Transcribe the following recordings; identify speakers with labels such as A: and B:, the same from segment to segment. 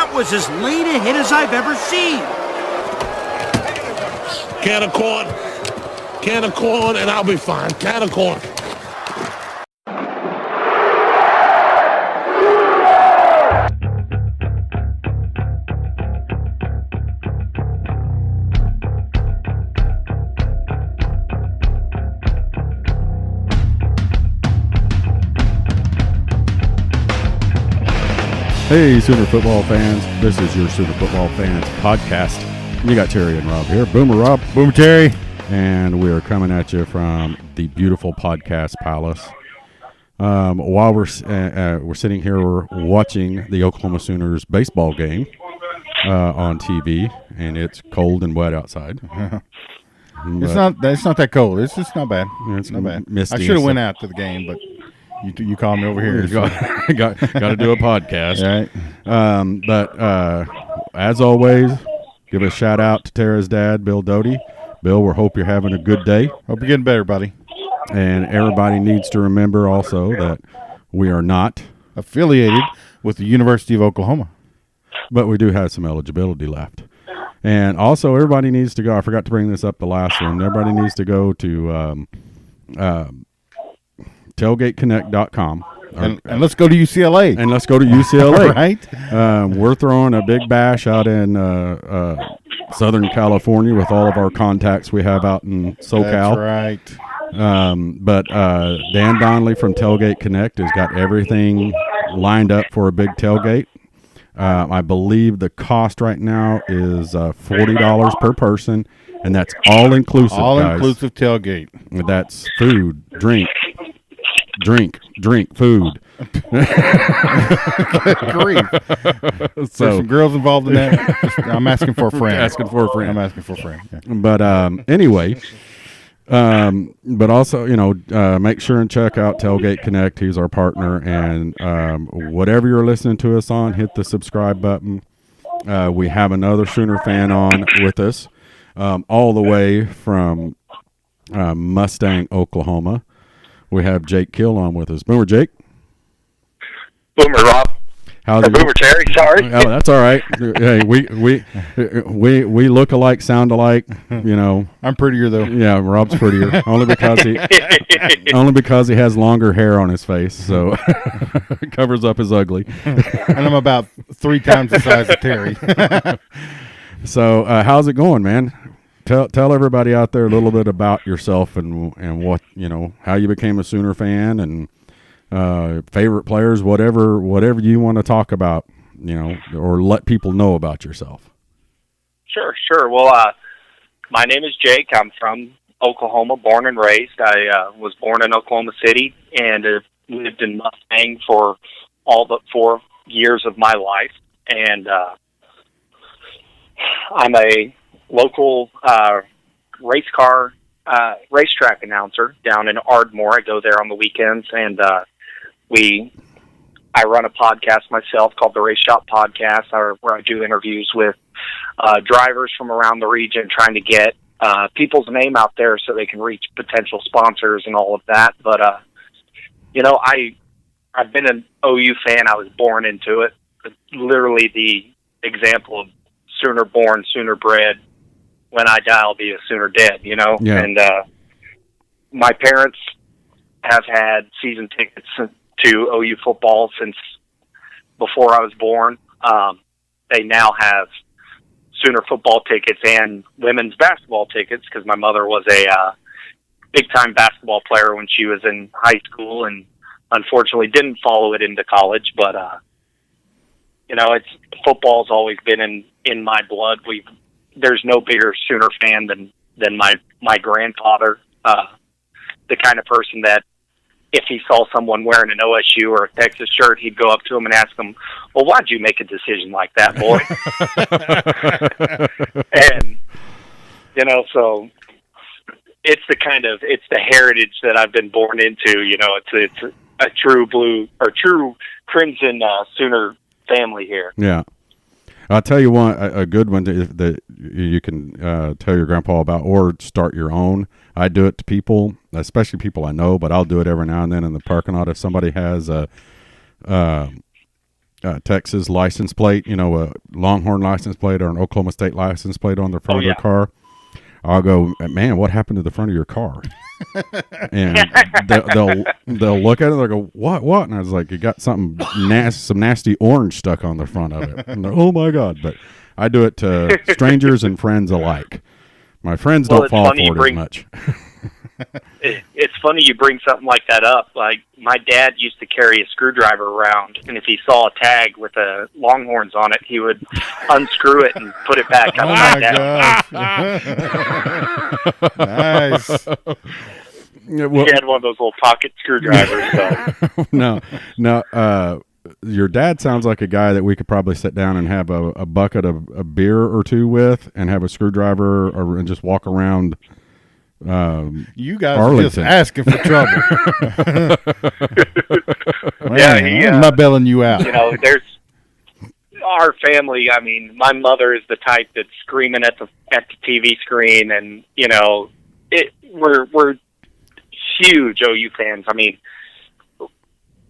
A: That was as late a hit as I've ever seen.
B: Can of corn, and I'll be fine. Can of corn.
C: Hey, Sooner football fans. This is your Sooner football fans podcast. You got Terry and Rob here. Boomer Rob.
D: Boomer Terry.
C: And we are coming at you from the beautiful podcast palace. While we're sitting here, we're watching the Oklahoma Sooners baseball game on TV, and it's cold and wet outside.
D: It's not that cold. It's just not bad.
C: It's
D: not bad.
C: Misty.
D: I should have went out to the game, but you called me over here.
C: So. got to do a podcast.
D: Right.
C: But as always, give a shout out to Tara's dad, Bill Doty. Bill, we hope you're having a good day.
D: Hope you're getting better, buddy.
C: And everybody needs to remember also that we are not
D: affiliated with the University of Oklahoma,
C: but we do have some eligibility left. And also, everybody needs to go. I forgot to bring this up the last one. Everybody needs to go to tailgateconnect.com.
D: And let's go to UCLA.
C: And let's go to UCLA.
D: Right.
C: We're throwing a big bash out in Southern California with all of our contacts we have out in SoCal.
D: That's right.
C: But Dan Donnelly from Tailgate Connect has got everything lined up for a big tailgate. I believe the cost right now is $40 per person, and that's all inclusive.
D: All
C: guys.
D: Inclusive tailgate.
C: That's food, drink, food.
D: Good grief.
C: So,
D: there's some girls involved in that. I'm asking for a friend.
C: I'm
D: asking for a friend. Yeah.
C: But anyway, but also, make sure and check out Tailgate Connect. He's our partner. And whatever you're listening to us on, hit the subscribe button. We have another Sooner fan on with us, all the way from Mustang, Oklahoma. We have Jake Keel on with us. Boomer Jake.
E: Boomer Rob.
C: How's it
E: Boomer Terry, sorry.
C: Oh, that's all right. Hey, we look alike, sound alike.
D: I'm prettier though.
C: Yeah, Rob's prettier. only because he has longer hair on his face, so it covers up his ugly.
D: And I'm about 3 times the size of Terry.
C: So, how's it going, man? Tell everybody out there a little bit about yourself and what how you became a Sooner fan and favorite players, whatever you want to talk about, or let people know about yourself.
E: Sure. Well, my name is Jake. I'm from Oklahoma, born and raised. I was born in Oklahoma City and have lived in Mustang for all but 4 years of my life. And I'm a local racetrack announcer down in Ardmore. I go there on the weekends, and I run a podcast myself called the Race Shop Podcast, where I do interviews with drivers from around the region, trying to get people's name out there so they can reach potential sponsors and all of that. But I've been an OU fan. I was born into it. Literally the example of Sooner born, Sooner bred. When I die, I'll be a Sooner dead, Yeah. And my parents have had season tickets to OU football since before I was born. They now have Sooner football tickets and women's basketball tickets because my mother was a big-time basketball player when she was in high school and unfortunately didn't follow it into college. But, football's always been in my blood. There's no bigger Sooner fan than my grandfather, the kind of person that if he saw someone wearing an OSU or a Texas shirt, he'd go up to him and ask him, well, why'd you make a decision like that, boy? And, so it's the heritage that I've been born into, it's a true blue or true crimson Sooner family here.
C: Yeah. I'll tell you one, a good one that you can tell your grandpa about or start your own. I do it to people, especially people I know, but I'll do it every now and then in the parking lot. If somebody has Texas license plate, a Longhorn license plate or an Oklahoma State license plate on the front of their car, I'll go, man, what happened to the front of your car? And they'll look at it, they'll go, what? And I was like, you got something some nasty orange stuck on the front of it. And they're, oh my God. But I do it to strangers and friends alike. My friends don't fall for it as much.
E: It's funny you bring something like that up. Like, my dad used to carry a screwdriver around, and if he saw a tag with the Longhorns on it, he would unscrew it and put it back upside down.
D: Nice.
E: He had one of those little pocket screwdrivers. So.
C: No. Your dad sounds like a guy that we could probably sit down and have a bucket of a beer or two with, and have a screwdriver and just walk around.
D: You guys
C: Arlington.
D: are just asking for trouble.
E: Yeah,
D: I'm not bailing you out.
E: There's our family. I mean, my mother is the type that's screaming at the TV screen, and we're huge OU fans. I mean,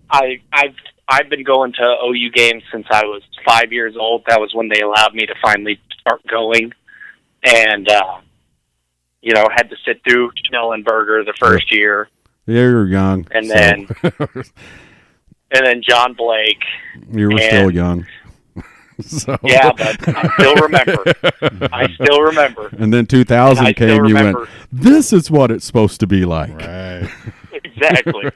E: I've been going to OU games since I was 5 years old. That was when they allowed me to finally start going, and had to sit through Schnellenberger the first year.
C: Yeah, you're young.
E: And then John Blake.
C: You were still young. So.
E: Yeah, but I still remember.
C: And then 2000 came, you went, this is what it's supposed to be like.
D: Right.
E: Exactly.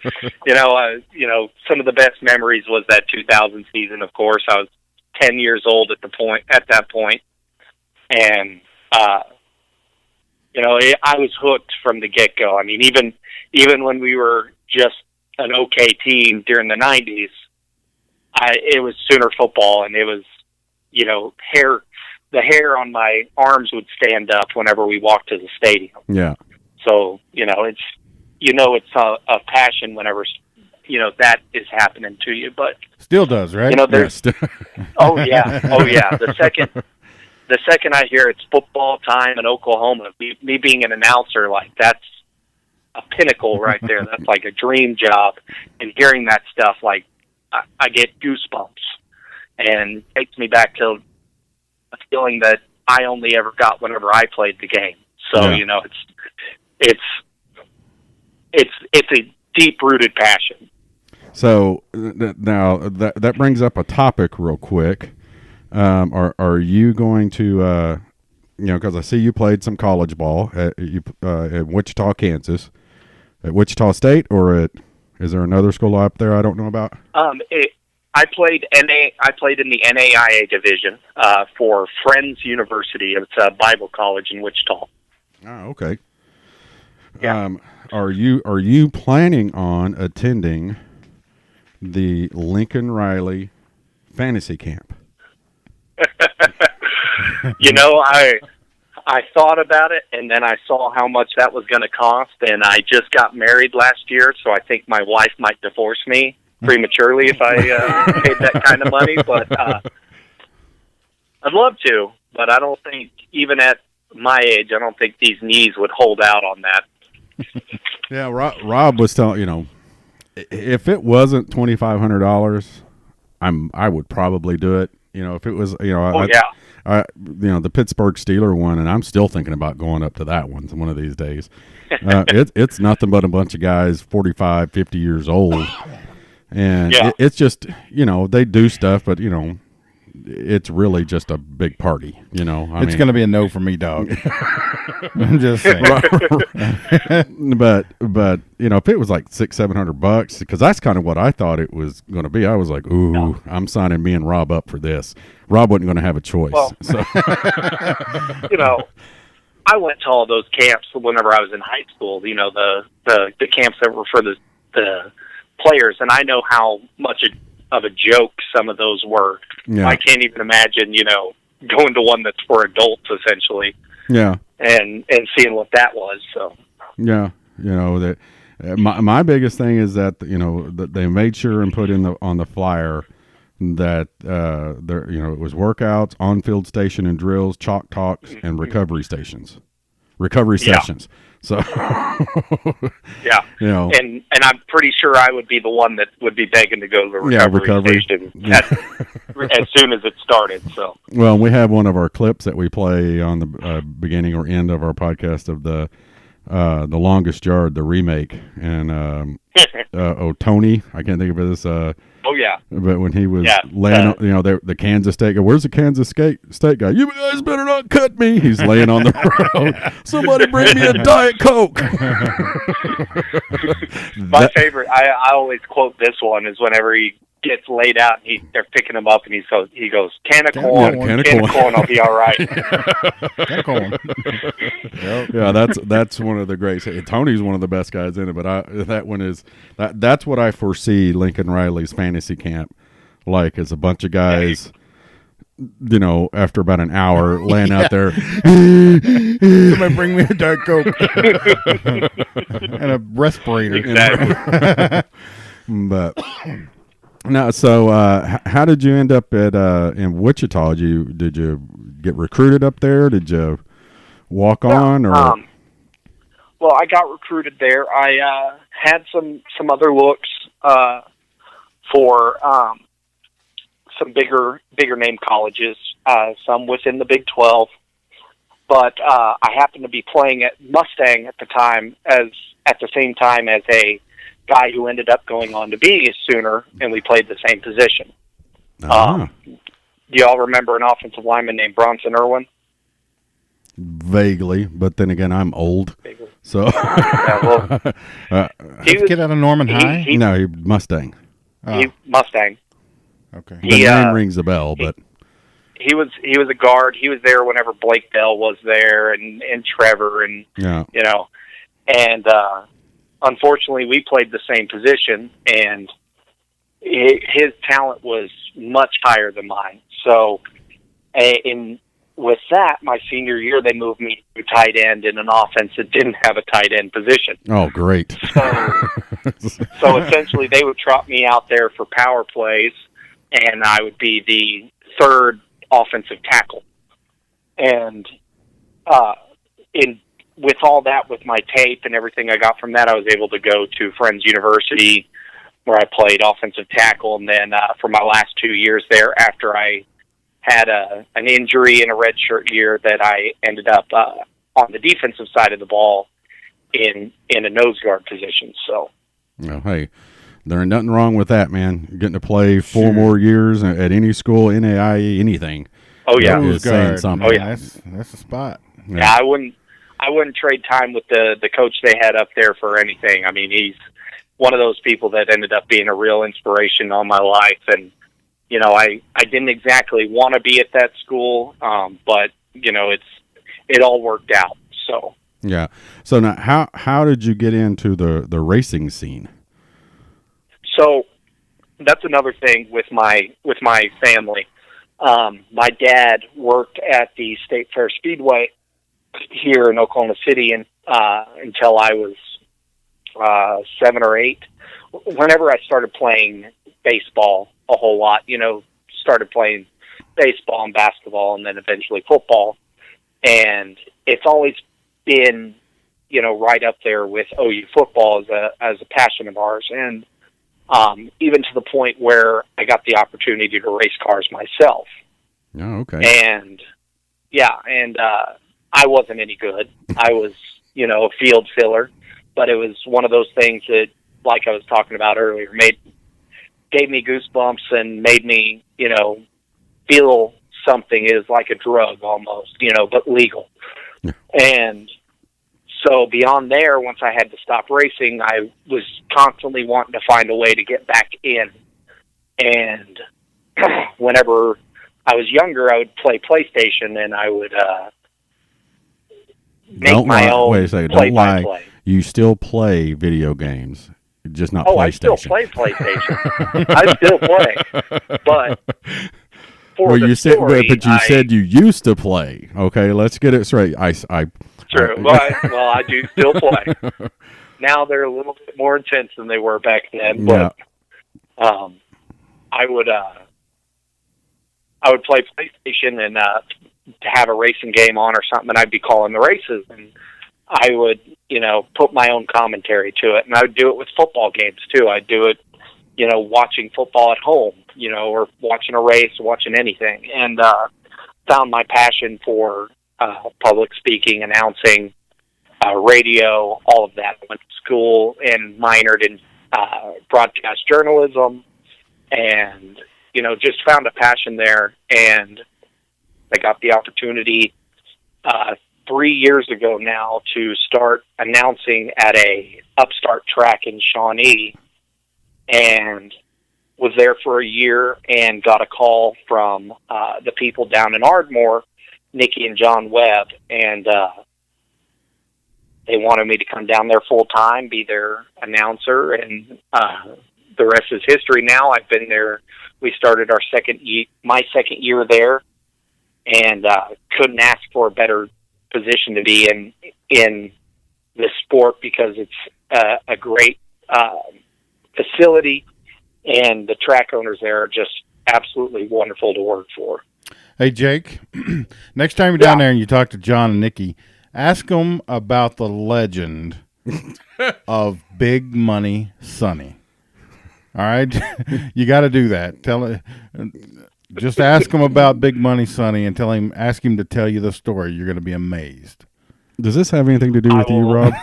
E: Some of the best memories was that 2000 season, of course. I was 10 years old at that point. And, I was hooked from the get-go. I mean, even when we were just an okay team during the 90s, it was Sooner football, and it was, the hair on my arms would stand up whenever we walked to the stadium.
C: Yeah.
E: So, it's a passion whenever, that is happening to you, but
D: still does, right?
E: There's, oh yeah. The second I hear it's football time in Oklahoma, me being an announcer, like, that's a pinnacle right there. That's like a dream job. And hearing that stuff, like, I get goosebumps, and takes me back to a feeling that I only ever got whenever I played the game. So, it's a deep-rooted passion.
C: So now that brings up a topic real quick. Are you going to, because I see you played some college ball at Wichita, Kansas, at Wichita State, or is there another school up there I don't know about?
E: I played in the NAIA division for Friends University. It's a Bible college in Wichita.
C: Oh, okay.
E: Yeah.
C: Are you planning on attending the Lincoln Riley fantasy camp?
E: I thought about it, and then I saw how much that was going to cost, and I just got married last year, so I think my wife might divorce me prematurely if I paid that kind of money. But I'd love to, but I don't think, even at my age, I don't think these knees would hold out on that.
C: Yeah, Rob was telling, if it wasn't $2,500, I would probably do it. If it was, the Pittsburgh Steeler one, and I'm still thinking about going up to that one of these days. It's nothing but a bunch of guys 45, 50 years old. And it's just, they do stuff, but, it's really just a big party, It's
D: going to be a no for me, dog. I'm just saying.
C: but if it was like $600-700, because that's kind of what I thought it was going to be. I was like, ooh, no. I'm signing me and Rob up for this. Rob wasn't going to have a choice.
E: Well,
C: so.
E: I went to all those camps whenever I was in high school. The camps that were for the players, and I know how much of a joke some of those were. Yeah. I can't even imagine, going to one that's for adults essentially.
C: Yeah.
E: And seeing what that was. So.
C: Yeah. That my biggest thing is that, that they made sure and put on the flyer that there, it was workouts, on-field station and drills, chalk talks, and recovery stations. recovery sessions. So,
E: yeah,
C: you know,
E: and I'm pretty sure I would be the one that would be begging to go to the recovery station as soon as it started. So,
C: well, we have one of our clips that we play on the beginning or end of our podcast of the Longest Yard, the remake, and Tony, I can't think of his.
E: Oh yeah.
C: But when he was laying on, the Kansas State guy, where's the Kansas State guy? You guys better not cut me. He's laying on the road. Somebody bring me a Diet Coke.
E: My favorite, I always quote this one, is whenever he gets laid out and they're picking him up and he goes, can of corn, I'll be all right.
D: Can of corn.
C: Yeah, that's one of the greats. Tony's one of the best guys in it, but that's what I foresee Lincoln Riley's fantasy camp like, is a bunch of guys, after about an hour laying out there.
D: Somebody bring me a Diet Coke and a respirator.
E: Exactly.
C: But no, so how did you end up at in Wichita? Did you get recruited up there? Did you walk on, or?
E: Well, I got recruited there. I had some other looks for some bigger name colleges, some within the Big 12. But I happened to be playing at Mustang at the same time as a guy who ended up going on to be a Sooner, and we played the same position. Do y'all remember an offensive lineman named Bronson Irwin?
C: Vaguely, but then again, I'm old.
E: Vaguely.
C: So,
D: he was, get out of Norman High?
C: No, he Mustang.
E: Mustang.
D: Okay.
C: The name rings a bell, but
E: he was a guard. He was there whenever Blake Bell was there, and Trevor, and and unfortunately, we played the same position, and his talent was much higher than mine. So, with that, my senior year, they moved me to tight end in an offense that didn't have a tight end position.
C: Oh, great.
E: So essentially, they would trot me out there for power plays, and I would be the third offensive tackle. And with all that, with my tape and everything I got from that, I was able to go to Friends University, where I played offensive tackle. And then for my last 2 years there, after I had an injury in a redshirt year, that I ended up on the defensive side of the ball in a nose guard position. So,
C: hey, there ain't nothing wrong with that, man. Getting to play 4 more years at any school, NAIA, anything.
E: Oh yeah,
C: is saying something.
E: Oh yeah,
D: that's a spot.
E: Yeah, I wouldn't trade time with the coach they had up there for anything. I mean, he's one of those people that ended up being a real inspiration on my life. And I didn't exactly want to be at that school, but it all worked out. So
C: yeah. So now, how did you get into the racing scene?
E: So that's another thing with my family. My dad worked at the State Fair Speedway here in Oklahoma City, and until I was 7 or 8. Whenever I started playing baseball a whole lot, started playing baseball and basketball, and then eventually football, and it's always been right up there with OU football as a passion of ours, and even to the point where I got the opportunity to race cars myself.
C: Oh, okay.
E: And I wasn't any good. I was, a field filler, but it was one of those things that, like I was talking about earlier, gave me goosebumps and made me, feel something is like a drug almost, but legal. Yeah. And so beyond there, once I had to stop racing, I was constantly wanting to find a way to get back in. And whenever I was younger, I would play PlayStation, and I would make my own.
C: Wait a second, don't lie. You still play video games, just not PlayStation.
E: I still play PlayStation. I still play, but
C: you said you used to play. Okay, let's get it straight.
E: True. I do still play. Now they're a little bit more intense than they were back then, but I would play PlayStation and have a racing game on or something, and I'd be calling the races. And I would, put my own commentary to it. And I would do it with football games, too. I'd do it, watching football at home, or watching a race, watching anything. And found my passion for public speaking, announcing, radio, all of that. I went to school and minored in broadcast journalism and, just found a passion there. And I got the opportunity 3 years ago now to start announcing at a upstart track in Shawnee, and was there for a year and got a call from the people down in Ardmore, Nikki and John Webb, and they wanted me to come down there full time, be their announcer, and the rest is history. Now I've been there. We started my second year there, and couldn't ask for a better position to be in the sport, because it's a great facility, and the track owners there are just absolutely wonderful to work for.
D: Hey, Jake, next time you're down there and you talk to John and Nikki, ask them about the legend of Big Money Sonny. All right? You got to do that. Just ask him about Big Money Sonny and ask him to tell you the story. You're going to be amazed.
C: Does this have anything to do with you, Rob?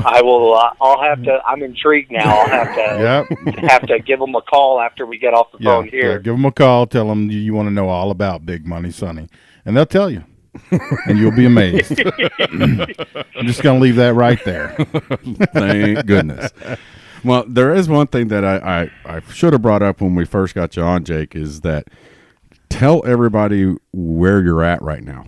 E: I will. I'll have to. I'm intrigued now. I'll have to. Have to give them a call after we get off the phone here.
D: Yeah, give them a call. Tell them you want to know all about Big Money Sonny, and they'll tell you, and you'll be amazed. I'm just going to leave that right there.
C: Thank goodness. Well, there is one thing that I should have brought up when we first got you on, Jake, is that tell everybody where you're at right now.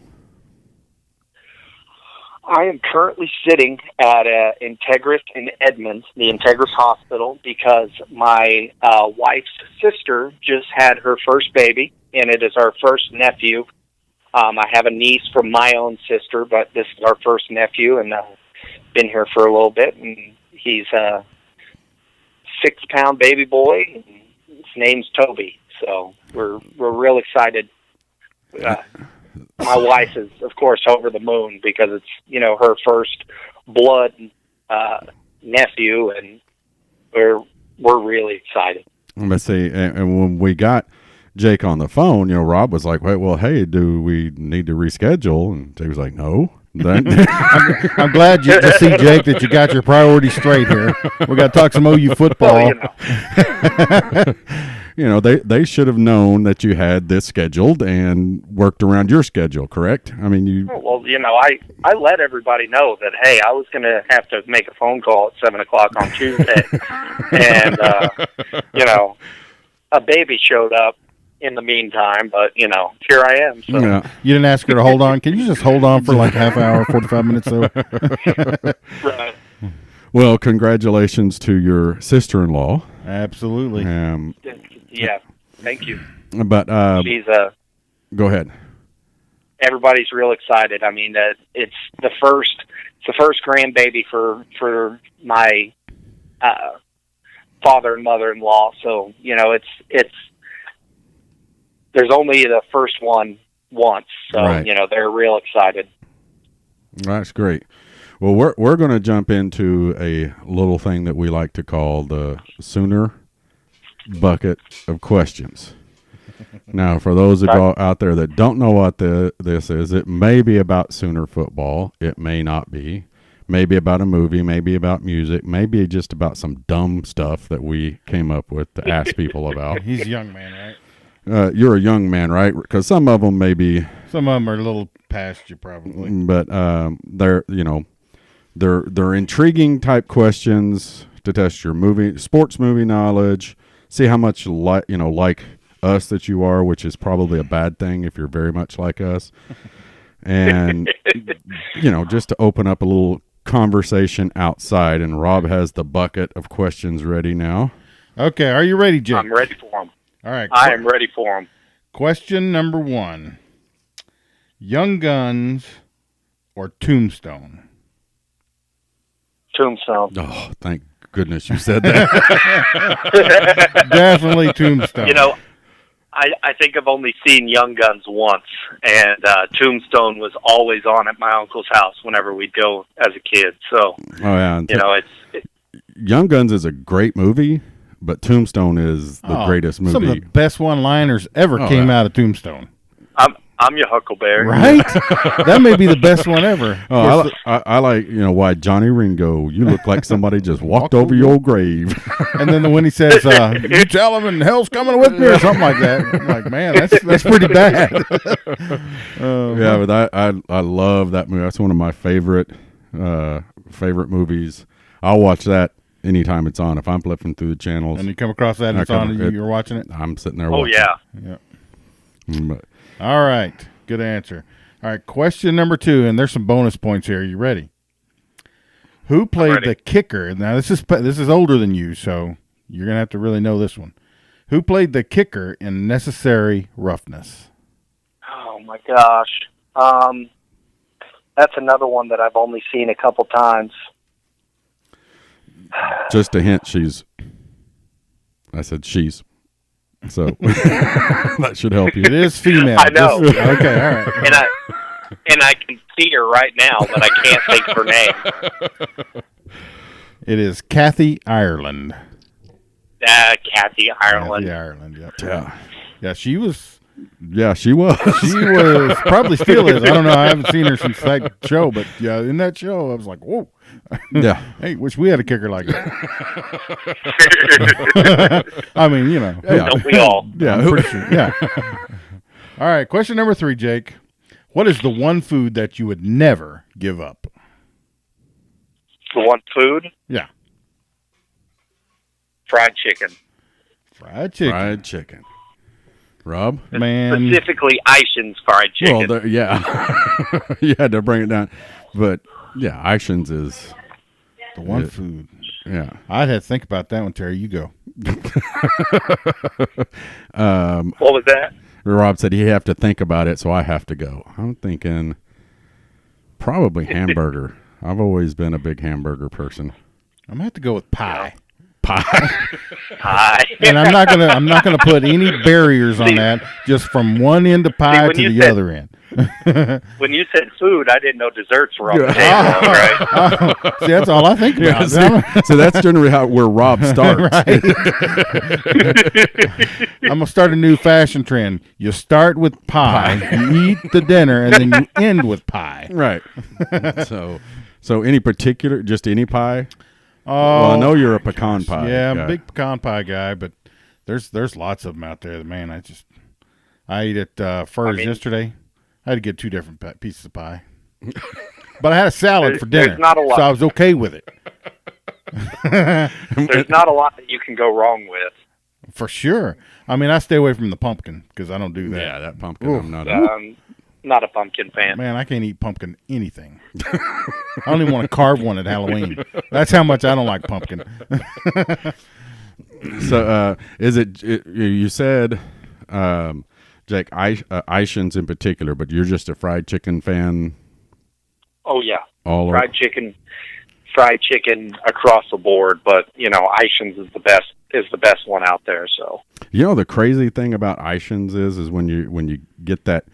E: I am currently sitting at Integris in Edmonds, the Integris Hospital, because my wife's sister just had her first baby, and it is our first nephew. I have a niece from my own sister, but this is our first nephew, and been here for a little bit, and he's a 6-pound baby boy. And his name's Toby, so we're real excited. My wife is, of course, over the moon because it's her first blood nephew, and we're really excited.
C: Let's see, and when we got Jake on the phone, Rob was like, "Wait, well, hey, do we need to reschedule?" And Jake was like, "No."
D: I'm glad to see, Jake, that you got your priorities straight here. We got to talk some OU football.
E: Well,
C: they should have known that you had this scheduled and worked around your schedule, correct? I mean, you.
E: Well, I let everybody know that, hey, I was going to have to make a phone call at 7:00 on Tuesday, and a baby showed up in the meantime, but here I am. So.
C: Yeah.
D: You didn't ask her to hold on. Can you just hold on for like half hour, 45 minutes? So.
E: Right.
C: Well, congratulations to your sister-in-law.
D: Absolutely.
E: Yeah. Thank you.
C: But
E: she's
C: go ahead.
E: Everybody's real excited. I mean, it's the first grandbaby for my father and mother-in-law. So it's. There's only the first one once, so
C: right.
E: They're real excited.
C: That's great. Well, we're going to jump into a little thing that we like to call the Sooner bucket of questions. Now, for those of y'all out there that don't know what this is, it may be about Sooner football. It may not be. Maybe about a movie, maybe about music, maybe just about some dumb stuff that we came up with to ask people about.
D: He's a young man, right?
C: You're a young man, right? Because some of them maybe.
D: Some of them are a little past you, probably.
C: But they're intriguing type questions to test your sports movie knowledge. See how much like us that you are, which is probably a bad thing if you're very much like us. And just to open up a little conversation outside. And Rob has the bucket of questions ready now.
D: Okay, are you ready, Jim?
E: I'm ready for them.
D: All right.
E: I am ready for them.
D: Question number 1. Young Guns or Tombstone?
E: Tombstone.
C: Oh, thank goodness you said that.
D: Definitely Tombstone.
E: I think I've only seen Young Guns once, and Tombstone was always on at my uncle's house whenever we'd go as a kid. So,
C: Young Guns is a great movie, but Tombstone is the greatest movie.
D: Some of the best one-liners ever came out of Tombstone.
E: I'm your Huckleberry.
D: Right? That may be the best one ever.
C: Oh, I like, why Johnny Ringo, you look like somebody just walked over your grave.
D: And then when he says, you tell him and hell's coming with me or something like that. I'm like, man, that's pretty bad.
C: But I love that movie. That's one of my favorite movies. I'll watch that anytime it's on. If I'm flipping through the channels.
D: And you come across that and it's on and you're watching it?
C: I'm sitting there
E: watching
C: it.
D: But, all right. Good answer. All right. Question number 2, and there's some bonus points here. Are you ready? Who played the kicker? Now, this is older than you, so you're going to have to really know this one. Who played the kicker in Necessary Roughness?
E: Oh, my gosh. That's another one that I've only seen a couple times.
C: Just a hint, I said she's. So that should help you.
D: It is female.
E: I know.
D: Okay, all right.
E: And I can see her right now, but I can't think her name.
D: It is Kathy Ireland.
E: Kathy Ireland.
D: Kathy Ireland, yeah, she was.
C: Yeah, she was.
D: She was. Probably still is. I don't know. I haven't seen her since that show, but yeah, in that show, I was like, whoa.
C: Yeah.
D: Hey, wish we had a kicker like that. I mean,
E: Don't we all?
D: Yeah, I'm pretty sure. Yeah. All right. Question number 3, Jake. What is the one food that you would never give up?
E: The one food?
D: Yeah.
E: Fried chicken.
D: Fried chicken.
C: Fried chicken. Rob?
D: Man.
E: Specifically, Ishin's fried chicken.
C: Well, yeah. You had to bring it down. But, yeah, Ishin's is
D: the one food.
C: Yeah.
D: I'd have to think about that one, Terry. You go.
E: What was that?
C: Rob said he'd have to think about it, so I have to go. I'm thinking probably hamburger. I've always been a big hamburger person.
D: I'm going to have to go with pie.
E: Pie.
D: And I'm not gonna put any barriers on that. Just from one end of pie to the other end.
E: When you said food, I didn't know desserts were on the table, right?
D: See, that's all I think about.
C: So that's generally where Rob starts.
D: Right. I'm gonna start a new fashion trend. You start with pie. You eat the dinner, and then you end with pie.
C: Right. So any particular, just any pie? Well, I know you're a pecan pie.
D: Yeah, I'm a big pecan pie guy, but there's lots of them out there. Man, I ate at Furr's yesterday. I had to get 2 different pieces of pie, but I had a salad for dinner,
E: not a lot.
D: So I was okay with it.
E: There's not a lot that you can go wrong with.
D: For sure. I mean, I stay away from the pumpkin because I don't do that.
C: Yeah, that pumpkin. I'm
E: not a pumpkin fan.
D: Man, I can't eat pumpkin anything. I don't even want to carve one at Halloween. That's how much I don't like pumpkin.
C: So, is it? You said, Jake, Ishin's in particular, but you're just a fried chicken fan.
E: Oh yeah, fried chicken across the board. But Ishin's is the best. Is the best one out there. So
C: the crazy thing about Ishin's is when you get that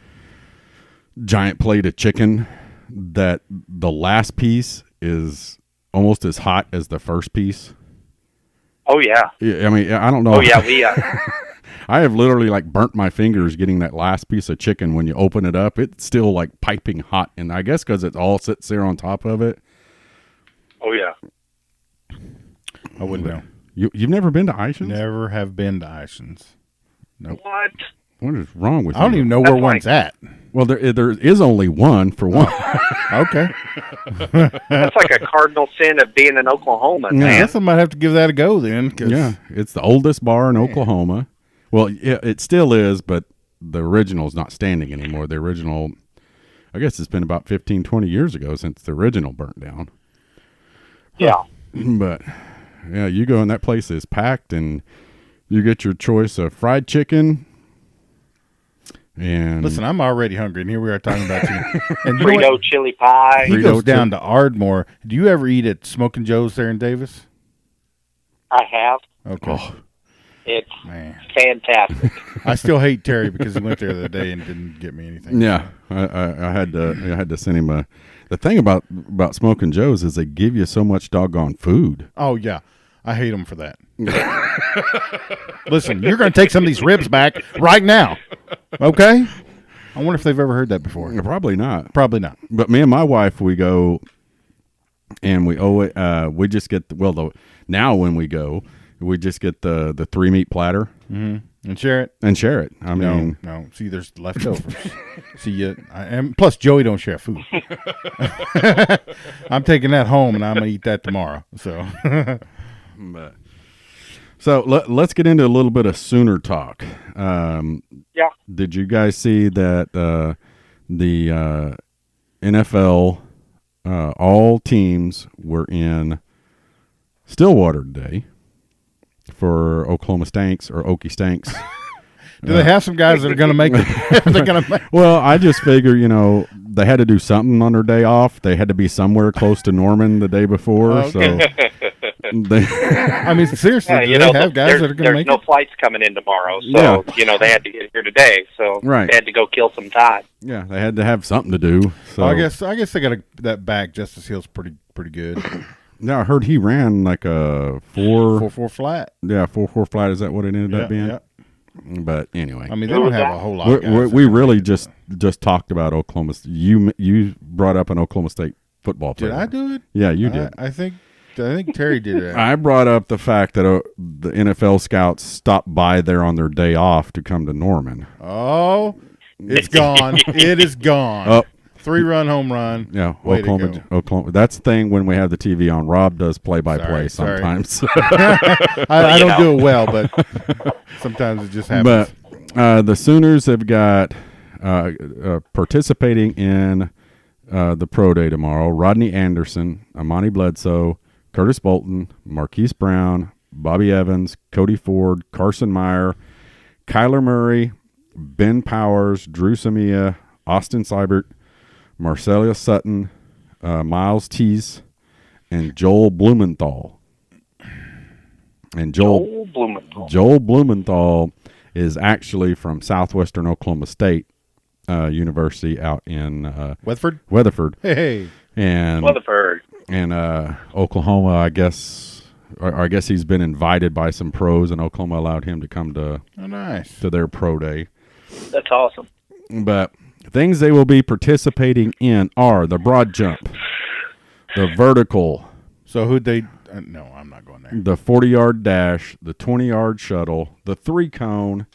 C: giant plate of chicken, that the last piece is almost as hot as the first piece.
E: Oh yeah.
C: I mean, I don't know.
E: Oh yeah, we.
C: I have literally burnt my fingers getting that last piece of chicken. When you open it up, it's still piping hot, and I guess because it all sits there on top of it.
E: Oh yeah.
D: I wouldn't know.
C: You've never been to Ishin's?
D: Never have been to Ishin's. Nope.
E: What?
C: What is wrong with you?
D: I don't even know where one's at.
C: Well, there is only one for one.
D: Okay.
E: That's like a cardinal sin of being in Oklahoma, man.
D: I guess I might have to give that a go then.
C: Yeah, it's the oldest bar in Oklahoma. Well, it still is, but the original is not standing anymore. The original, I guess it's been about 15, 20 years ago since the original burnt down.
E: Yeah.
C: But, yeah, you go and that place is packed, and you get your choice of fried chicken. And
D: listen, I'm already hungry, and here we are talking about you. And
E: Frito chili pie.
D: He goes down to Ardmore. Do you ever eat at Smoking Joe's there in Davis?
E: I have.
D: Okay.
E: It's fantastic.
D: I still hate Terry because he went there the other day and didn't get me anything.
C: Yeah, I had to send him a. The thing about Smoking Joe's is they give you so much doggone food.
D: Oh yeah, I hate them for that. Listen, you're going to take some of these ribs back right now, okay? I wonder if they've ever heard that before.
C: Probably not.
D: Probably not.
C: But me and my wife, we go, and we just get now when we go, we just get the 3-meat platter.
D: Mm-hmm. And share it.
C: I mean,
D: no. See, there's leftovers. See, plus Joey don't share food. I'm taking that home and I'm gonna eat that tomorrow.
C: So let's get into a little bit of Sooner talk.
E: Yeah.
C: Did you guys see that the NFL all teams were in Stillwater today for Oklahoma Stanks or Okie Stanks?
D: Do they have some guys that are going to make it? They're going to.
C: Well, I just figure, they had to do something on their day off. They had to be somewhere close to Norman the day before.
E: Okay.
C: So,
D: I mean, seriously, do they have guys that are going to make it?
E: There's no flights coming in tomorrow, so they had to get here today. So
C: right.
E: They had to go kill some time.
C: Yeah, they had to have something to do. So
D: well, I guess they got that back. Justice Hill's pretty good.
C: Yeah, I heard he ran like a 4.4
D: flat.
C: Yeah, 4.4 flat. Is that what it ended up being?
D: Yeah.
C: But anyway,
D: I mean, they don't have a whole lot of guys.
C: We really just talked about Oklahoma. You brought up an Oklahoma State football player.
D: Did I do it?
C: Yeah, you did.
D: I think Terry did it.
C: I brought up the fact that the NFL scouts stopped by there on their day off to come to Norman.
D: Oh, it's gone. It is gone.
C: Oh.
D: 3-run home run.
C: Yeah,
D: Way
C: Oklahoma. That's the thing when we have the TV on. Rob does play-by-play sometimes.
D: I don't do it well, but sometimes it just happens.
C: But the Sooners have got participating in the pro day tomorrow. Rodney Anderson, Amani Bledsoe, Curtis Bolton, Marquise Brown, Bobby Evans, Cody Ford, Carson Meyer, Kyler Murray, Ben Powers, Drew Samia, Austin Seibert, Marcellus Sutton, Miles Teese, and Joel Blumenthal. And Joel Blumenthal is actually from Southwestern Oklahoma State University out in Weatherford.
D: Hey.
C: And
E: Weatherford.
C: And Oklahoma, I guess he's been invited by some pros, and Oklahoma allowed him to come to their pro day.
E: That's awesome.
C: But things they will be participating in are the broad jump, the vertical.
D: So who'd they? No, I'm not going there.
C: The 40-yard dash, the 20-yard shuttle, the 3-cone,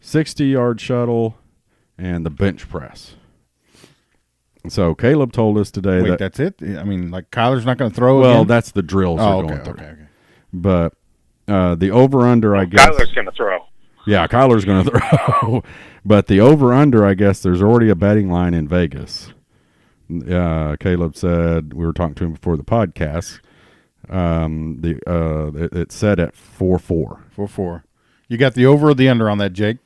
C: 60-yard shuttle, and the bench press. So Caleb told us today
D: Wait, that's it? I mean, like Kyler's not going to throw
C: Well,
D: again?
C: that's the drills they're going through.
D: Okay.
C: But the over-under, I guess.
E: Kyler's going to throw.
C: Yeah, Kyler's going to throw. But the over-under, I guess, there's already a betting line in Vegas. Caleb said, we were talking to him before the podcast, it's set at 4-4.
D: 4-4. You got the over or the under on that, Jake?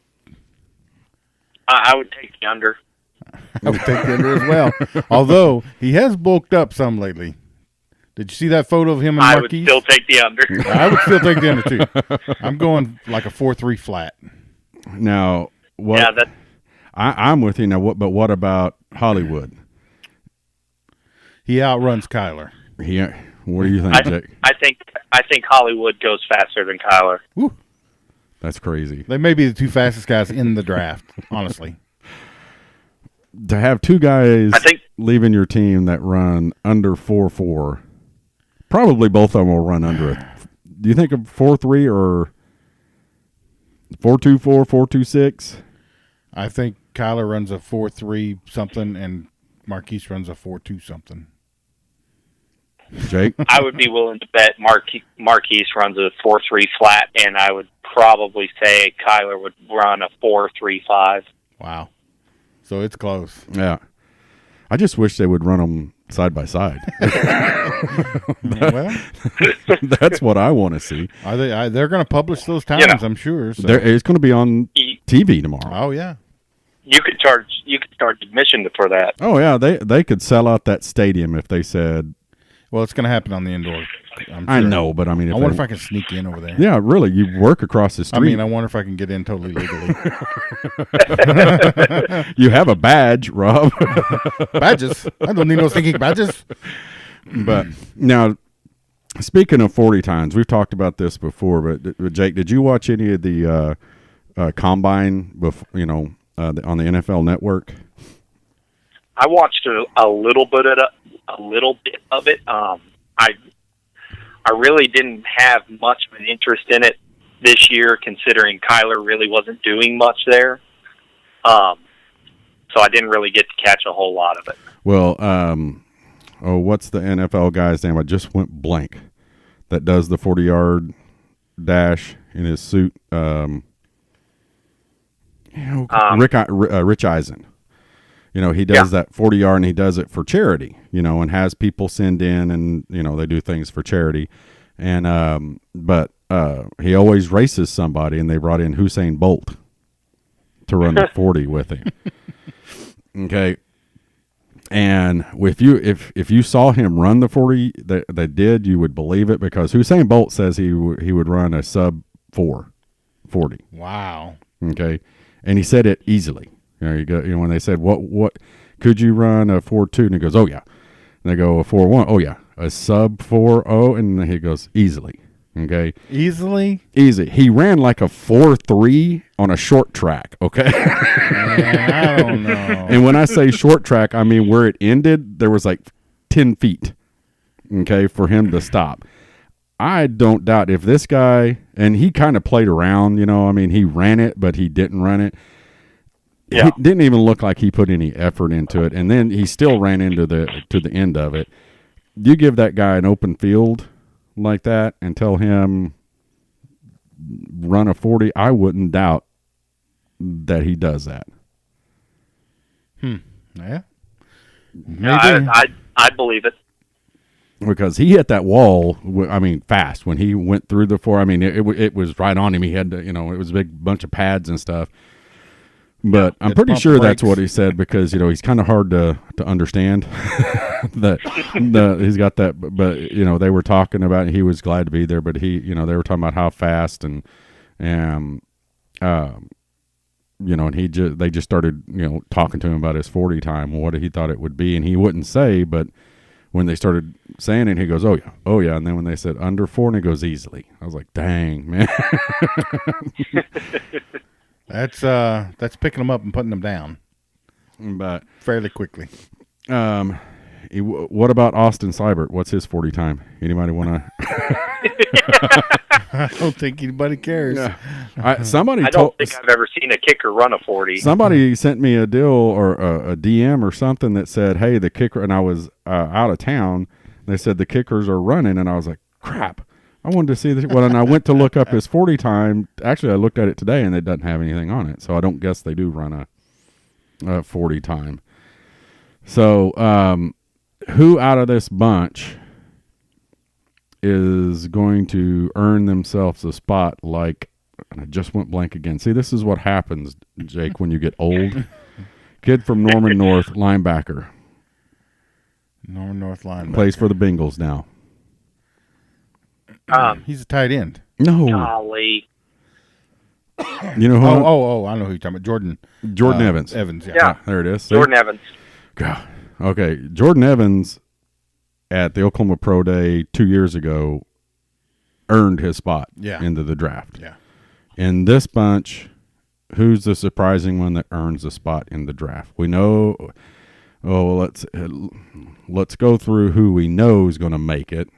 E: I would take the under.
D: I would take the under as well. Although, he has bulked up some lately. Did you see that photo of him and Marquise?
E: I would still take the under.
D: I would still take the under, too. I'm going like a 4-3 flat.
C: Now, what? Yeah, I'm with you now. But what about Hollywood?
D: He outruns Kyler.
C: What do you think, Jake?
E: I think Hollywood goes faster than Kyler.
D: Woo.
C: That's crazy.
D: They may be the two fastest guys in the draft, honestly.
C: To have two guys leaving your team that run under 4.4, probably both of them will run under it. Do you think of 4.3 or 4.24, 4.26?
D: I think Kyler runs a 4.3 something and Marquise runs a 4.2 something.
C: Jake?
E: I would be willing to bet Marquise runs a 4.3 flat, and I would probably say Kyler would run a 4.35.
D: Wow. So it's close.
C: Yeah. I just wish they would run them side by side.
D: Well,
C: that's what I want to see.
D: Are they? They're going to publish those times, I'm sure. So.
C: It's going to be on TV tomorrow.
D: Oh yeah.
E: You could charge admission for that.
C: Oh yeah, they could sell out that stadium if they said.
D: Well, it's going to happen on the indoor I'm
C: I
D: sure.
C: know, but I mean,
D: I wonder if I can sneak in over there.
C: Yeah, really, you work across the street.
D: I mean, I wonder if I can get in totally legally.
C: You have a badge, Rob.
D: Badges. I don't need no stinking badges.
C: But now, speaking of 40 times, we've talked about this before. But Jake, did you watch any of the combine? On the NFL Network.
E: I watched a little bit of it. I really didn't have much of an interest in it this year, considering KYLER really wasn't doing much there. So I didn't really get to catch a whole lot of it.
C: Well, what's the NFL guy's name? I just went blank. That does the 40-yard dash in his suit. Rich Eisen. He does that 40-yard, and he does it for charity, and has people send in, and, they do things for charity. And, but he always races somebody, and they brought in Usain Bolt to run the 40 with him. Okay. And if you saw him run the 40 that did, you would believe it, because Usain Bolt says he would run a sub 4:40.
D: Wow.
C: Okay. And he said it easily. When they said, what could you run a 4.2? And he goes, oh yeah. And they go, a 4.1. Oh yeah. A sub 4.0. And he goes, easily. Okay.
D: Easily?
C: Easy. He ran like a 4.3 on a short track. Okay.
D: I don't know.
C: And when I say short track, I mean where it ended, there was like 10 feet. Okay. For him to stop. I don't doubt if this guy, and he kind of played around, he ran it, but he didn't run it. Yeah. It didn't even look like he put any effort into it, and then he still ran into to the end of it. You give that guy an open field like that and tell him run a 40, I wouldn't doubt that he does that.
D: Yeah.
E: Maybe. I believe it.
C: Because he hit that wall, fast. When he went through the 4, it was right on him. He had to, it was a big bunch of pads and stuff. But I'm pretty sure that's what he said, because he's kind of hard to understand. He's got that, but they were talking about it. He was glad to be there, but they were talking about how fast and they just started talking to him about his 40 time, what he thought it would be, and he wouldn't say, but when they started saying it, he goes, oh yeah, and then when they said under 4, and he goes, easily. I was like, dang, man.
D: That's picking them up and putting them down,
C: but
D: fairly quickly.
C: What about Austin Seibert? What's his 40 time? Anybody want to?
D: I don't think anybody cares.
C: Yeah.
E: I don't think I've ever seen a kicker run a 40.
C: Somebody sent me a deal or a DM or something that said, "Hey, the kicker," and I was out of town. They said the kickers are running, and I was like, "Crap." I wanted to see this. Well, and I went to look up his 40 time. Actually, I looked at it today, and it doesn't have anything on it. So I don't guess they do run a 40 time. So who out of this bunch is going to earn themselves a spot like, and I just went blank again. See, this is what happens, Jake, when you get old. Kid from Norman North, linebacker.
D: Norman North linebacker.
C: Plays for the Bengals now.
D: He's a tight end.
C: No.
E: Golly.
C: You know who?
D: Oh, I know who you're talking about. Jordan
C: Evans.
D: Evans, yeah.
E: Yeah.
C: There it is. See?
E: Jordan Evans.
C: God. Okay. Jordan Evans at the Oklahoma Pro Day 2 years ago earned his spot into the draft.
D: Yeah.
C: In this bunch, who's the surprising one that earns a spot in the draft? We know. Oh, let's go through who we know is going to make it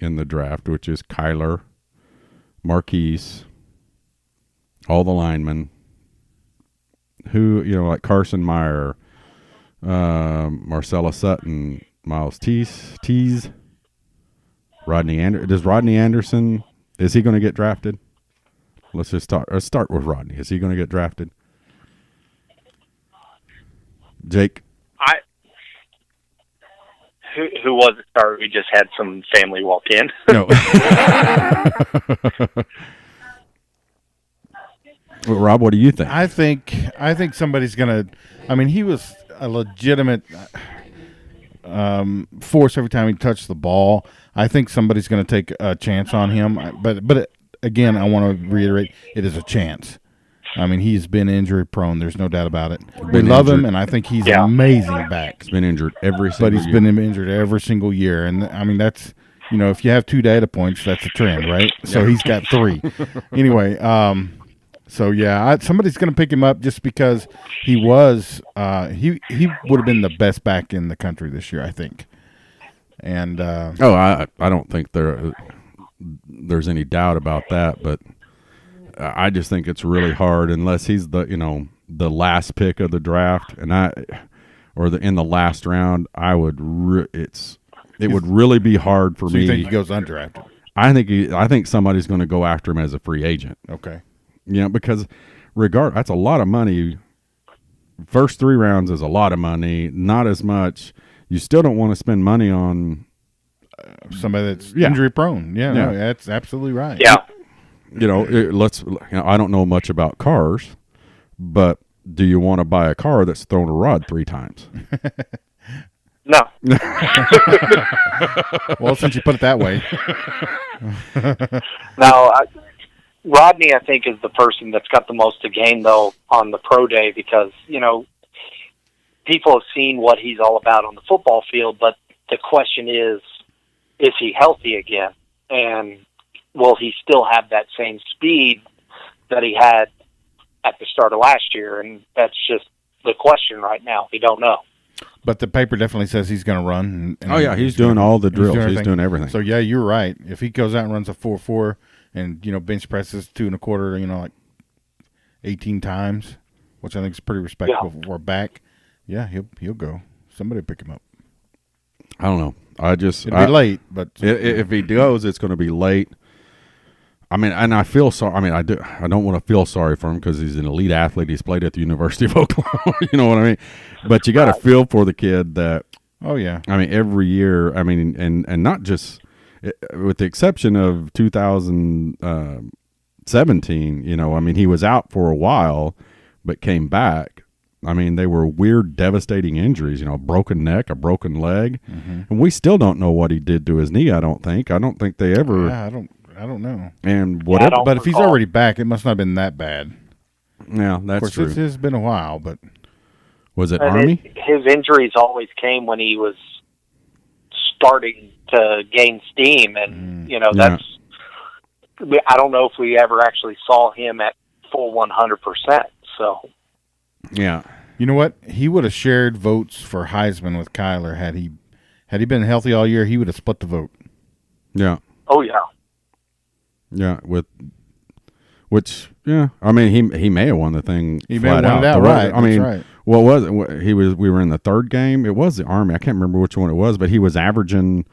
C: in the draft, which is KYLER, MARQUISE, all the linemen. Who, like Carson Meyer, Marcella Sutton, Miles Tease, Rodney Anderson. Does Rodney Anderson, is he going to get drafted? Let's start with Rodney. Is he going to get drafted? Jake?
E: Who was it? Sorry, we just had some family walk in.
C: No. Well, Rob, what do you think?
D: I think somebody's gonna. I mean, he was a legitimate force every time he touched the ball. I think somebody's going to take a chance on him. But again, I want to reiterate, it is a chance. I mean, he's been injury prone. There's no doubt about it. We love him, and I think he's amazing back.
C: He's been injured every single year.
D: But he's been injured every single year. And, I mean, that's, if you have 2 data points, that's a trend, right? So he's got 3. Anyway, somebody's going to pick him up just because he was he would have been the best back in the country this year, I think. And
C: I don't think there's any doubt about that, but I just think it's really hard unless he's the last pick of the draft, and in the last round. It would really be hard for me.
D: So you think he goes undrafted?
C: I think somebody's going to go after him as a free agent.
D: Okay.
C: Because that's a lot of money. First 3 rounds is a lot of money. Not as much. You still don't want to spend money on
D: somebody that's injury prone. Yeah, no, that's absolutely right.
E: Yeah.
C: I don't know much about cars, but do you want to buy a car that's thrown a rod 3 times?
E: No.
D: Well, since you put it that way.
E: No, Rodney, I think, is the person that's got the most to gain, though, on the pro day because, people have seen what he's all about on the football field, but the question is he healthy again? And will he still have that same speed that he had at the start of last year? And that's just the question right now. We don't know.
D: But the paper definitely says he's going to run.
C: He's doing all the drills. He's doing everything.
D: So, yeah, you're right. If he goes out and runs a 4.4 and, bench presses 2 1/4, like 18 times, which I think is pretty respectable for a back, he'll go. Somebody will pick him up.
C: I don't know.
D: It'll be late, but
C: if he goes, it's going to be late. I mean, and I feel sorry. I mean, I don't want to feel sorry for him because he's an elite athlete. He's played at the University of Oklahoma. You know what I mean? But you got to feel for the kid that.
D: Oh yeah.
C: I mean, every year. I mean, and not just with the exception of 2017. I mean, he was out for a while, but came back. I mean, they were weird, devastating injuries. A broken neck, a broken leg, and we still don't know what he did to his knee. I don't think they ever.
D: Yeah, I don't know.
C: And whatever,
D: but if he's already back, it must not have been that bad.
C: Yeah, that's
D: of course,
C: true.
D: It's been a while, but
C: was it Army?
E: His injuries always came when he was starting to gain steam, and that's. I don't know if we ever actually saw him at full 100%. So.
C: Yeah.
D: You know what? He would have shared votes for Heisman with KYLER had he been healthy all year. He would have split the vote.
C: Yeah.
E: Oh yeah.
C: Yeah, I mean, he may have won the thing.
D: He may have won it outright.
C: I mean,
D: right.
C: What was it? We were in the 3rd game. It was the Army. I can't remember which one it was, but he was averaging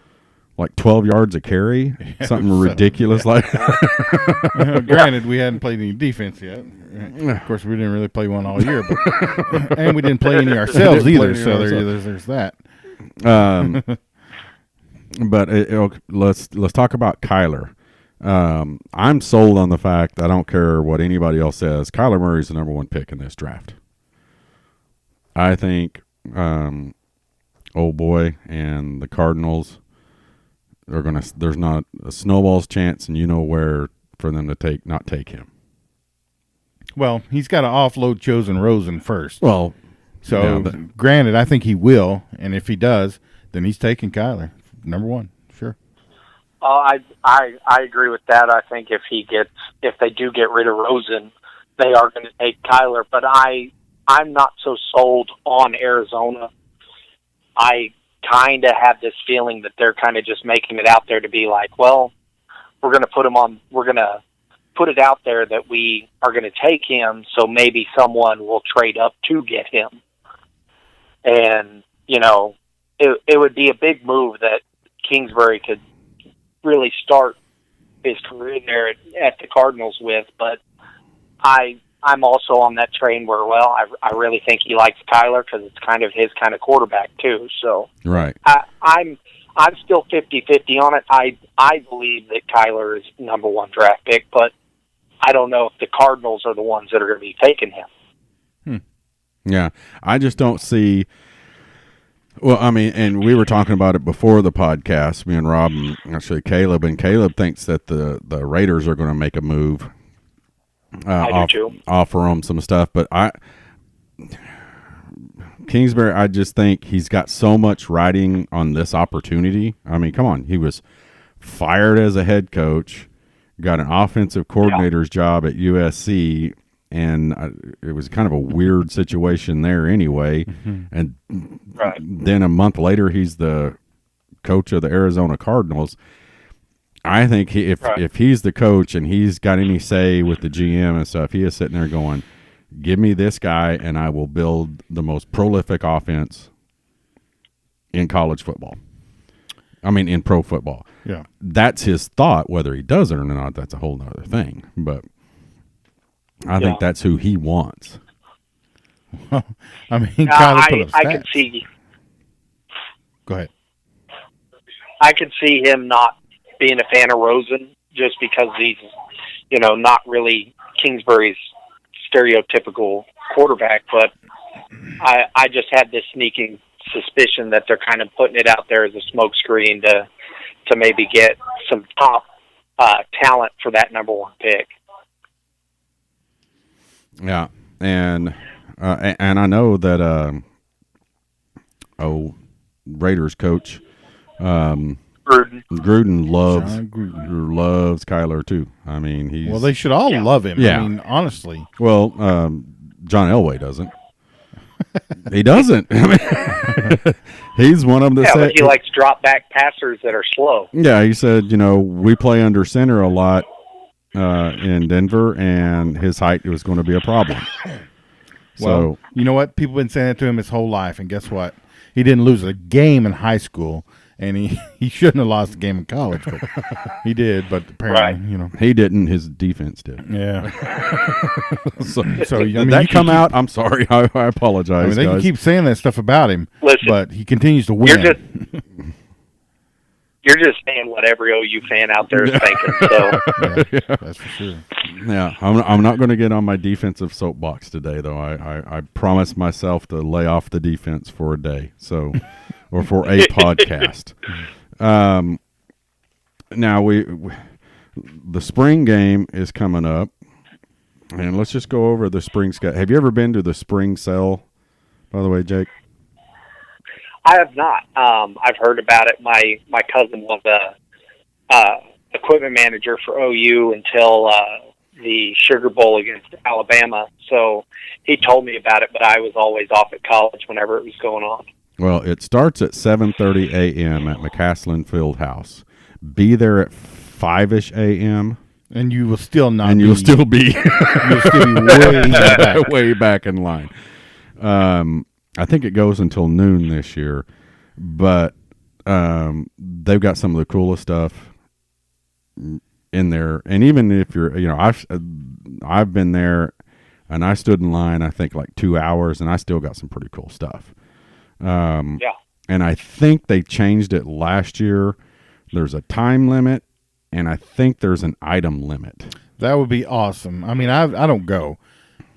C: like 12 yards a carry, something ridiculous like.
D: Granted, we hadn't played any defense yet. Of course, we didn't really play one all year, but and we didn't play any ourselves either. So there's that.
C: But let's talk about KYLER. I'm sold on the fact, I don't care what anybody else says, KYLER Murray's the number 1 pick in this draft. I think old boy and the Cardinals are there's not a snowball's chance, and where for them to not take him.
D: Well, he's got to offload Chosen Rosen first.
C: Well,
D: so granted, I think he will, and if he does, then he's taking KYLER number 1. Sure.
E: I agree with that. I think if they do get rid of Rosen, they are going to take KYLER. But I'm not so sold on Arizona. I kind of have this feeling that they're kind of just making it out there to be like, well, we're going to put it out there that we are going to take him, so maybe someone will trade up to get him. And, it would be a big move that Kingsbury could really start his career there at the Cardinals with, but I'm also on that train where, I really think he likes KYLER because it's kind of his kind of quarterback too. So
C: right,
E: I'm still 50-50 on it. I believe that KYLER is number 1 draft pick, but I don't know if the Cardinals are the ones that are going to be taking him.
C: Yeah, I just don't see. Well, I mean, and we were talking about it before the podcast, me and Rob, and actually Caleb, and Caleb thinks that the Raiders are going to make a move.
E: I do too.
C: Offer them some stuff, but Kingsbury, I just think he's got so much riding on this opportunity. I mean, come on, he was fired as a head coach, got an offensive coordinator's job at USC, and it was kind of a weird situation there anyway. And then a month later, he's the coach of the Arizona Cardinals. I think if he's the coach and he's got any say with the GM and stuff, he is sitting there going, give me this guy and I will build the most prolific offense in college football. I mean, in pro football.
D: Yeah.
C: That's his thought. Whether he does it or not, that's a whole nother thing. But I think that's who he wants.
D: I mean, Kyler put up
E: I
D: stats.
E: could see.
D: Go ahead.
E: I could see him not being a fan of Rosen just because he's, not really Kingsbury's stereotypical quarterback. But I just had this sneaking suspicion that they're kind of putting it out there as a smokescreen to maybe get some top talent for that number 1 pick.
C: Yeah, and I know that Raiders coach Gruden loves Kyler too. I mean,
D: they should all love him.
C: Yeah.
D: I mean, honestly.
C: Well, John Elway doesn't. He doesn't. I mean, he's one of them that
E: but he likes drop back passers that are slow.
C: Yeah, he said, we play under center a lot in Denver, and his height was going to be a problem.
D: Well, you know what? People have been saying that to him his whole life, and guess what? He didn't lose a game in high school, and he shouldn't have lost a game in college, but he did. But apparently,
C: he didn't. His defense did.
D: Yeah.
C: so
D: I mean,
C: that come out. I'm sorry. I apologize.
D: I mean, they can keep saying that stuff about him, but he continues to win.
E: You're just saying what every OU fan out there is thinking. So
D: that's for sure.
C: Yeah, I'm not going to get on my defensive soapbox today, though. I promised myself to lay off the defense for a day, or for a podcast. Now the spring game is coming up, and let's just go over the spring schedule. Have you ever been to the spring sale, by the way, Jake?
E: I have not. I've heard about it. My cousin was a equipment manager for OU until the Sugar Bowl against Alabama. So he told me about it, but I was always off at college whenever it was going on.
C: Well, it starts at 7:30 a.m. at McCaslin Fieldhouse. Be there at 5-ish a.m.
D: And you will still not.
C: And you'll still be way back in line. I think it goes until noon this year, but they've got some of the coolest stuff in there. And even if you're, I've been there, and I stood in line, I think like 2 hours, and I still got some pretty cool stuff. And I think they changed it last year. There's a time limit, and I think there's an item limit.
D: That would be awesome. I mean, I don't go.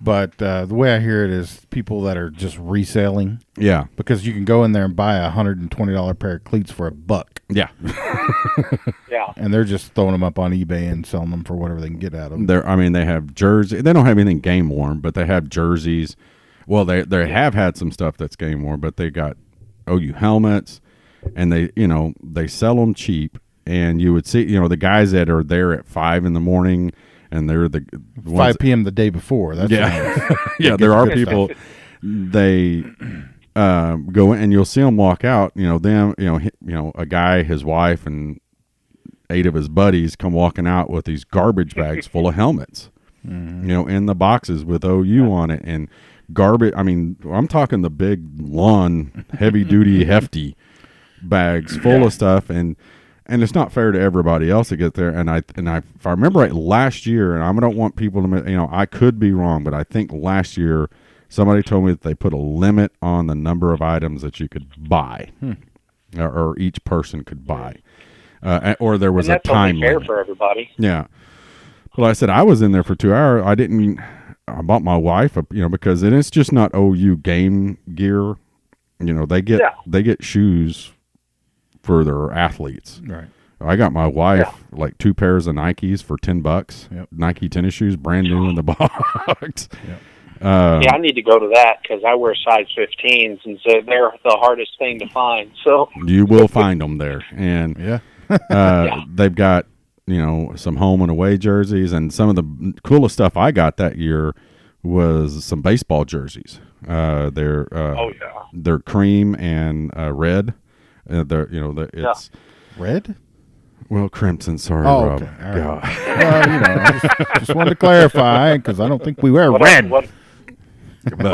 D: But the way I hear it is people that are just reselling.
C: Yeah.
D: Because you can go in there and buy a $120 pair of cleats for $1.
C: Yeah.
E: Yeah.
D: And they're just throwing them up on eBay and selling them for whatever they can get out of them.
C: They have jerseys. They don't have anything game worn, but they have jerseys. Well, they have had some stuff that's game worn, but they got OU helmets, and they sell them cheap. And you would see, the guys that are there at 5 a.m. and they're the
D: 5 p.m. the day before. That's
C: yeah. There are people. They go in, and you'll see them walk out. A guy, his wife, and 8 of his buddies come walking out with these garbage bags full of helmets. In the boxes with OU on it, and garbage. I mean, I'm talking the big lawn, heavy duty, hefty bags full of stuff, and it's not fair to everybody else to get there. And if I remember right, last year, and I don't want people to, I could be wrong, but I think last year somebody told me that they put a limit on the number of items that you could buy, or each person could buy, or there was a time limit.
E: That's only fair for everybody.
C: Yeah. Well, I said I was in there for 2 hours. I bought my wife because it's just not OU game gear. they get shoes for their athletes.
D: Right.
C: I got my wife like 2 pairs of Nikes for $10.
D: Yep.
C: Nike tennis shoes, brand new in the box.
D: Yep.
E: I need to go to that because I wear size 15s, and so they're the hardest thing to find. So
C: you will find them there, and they've got some home and away jerseys, and some of the coolest stuff I got that year was some baseball jerseys. They're cream and red. It's
D: red.
C: Well, crimson. Sorry,
D: Oh,
C: Rob.
D: okay. All right. Well, I just wanted to clarify because I don't think we wear red.
E: What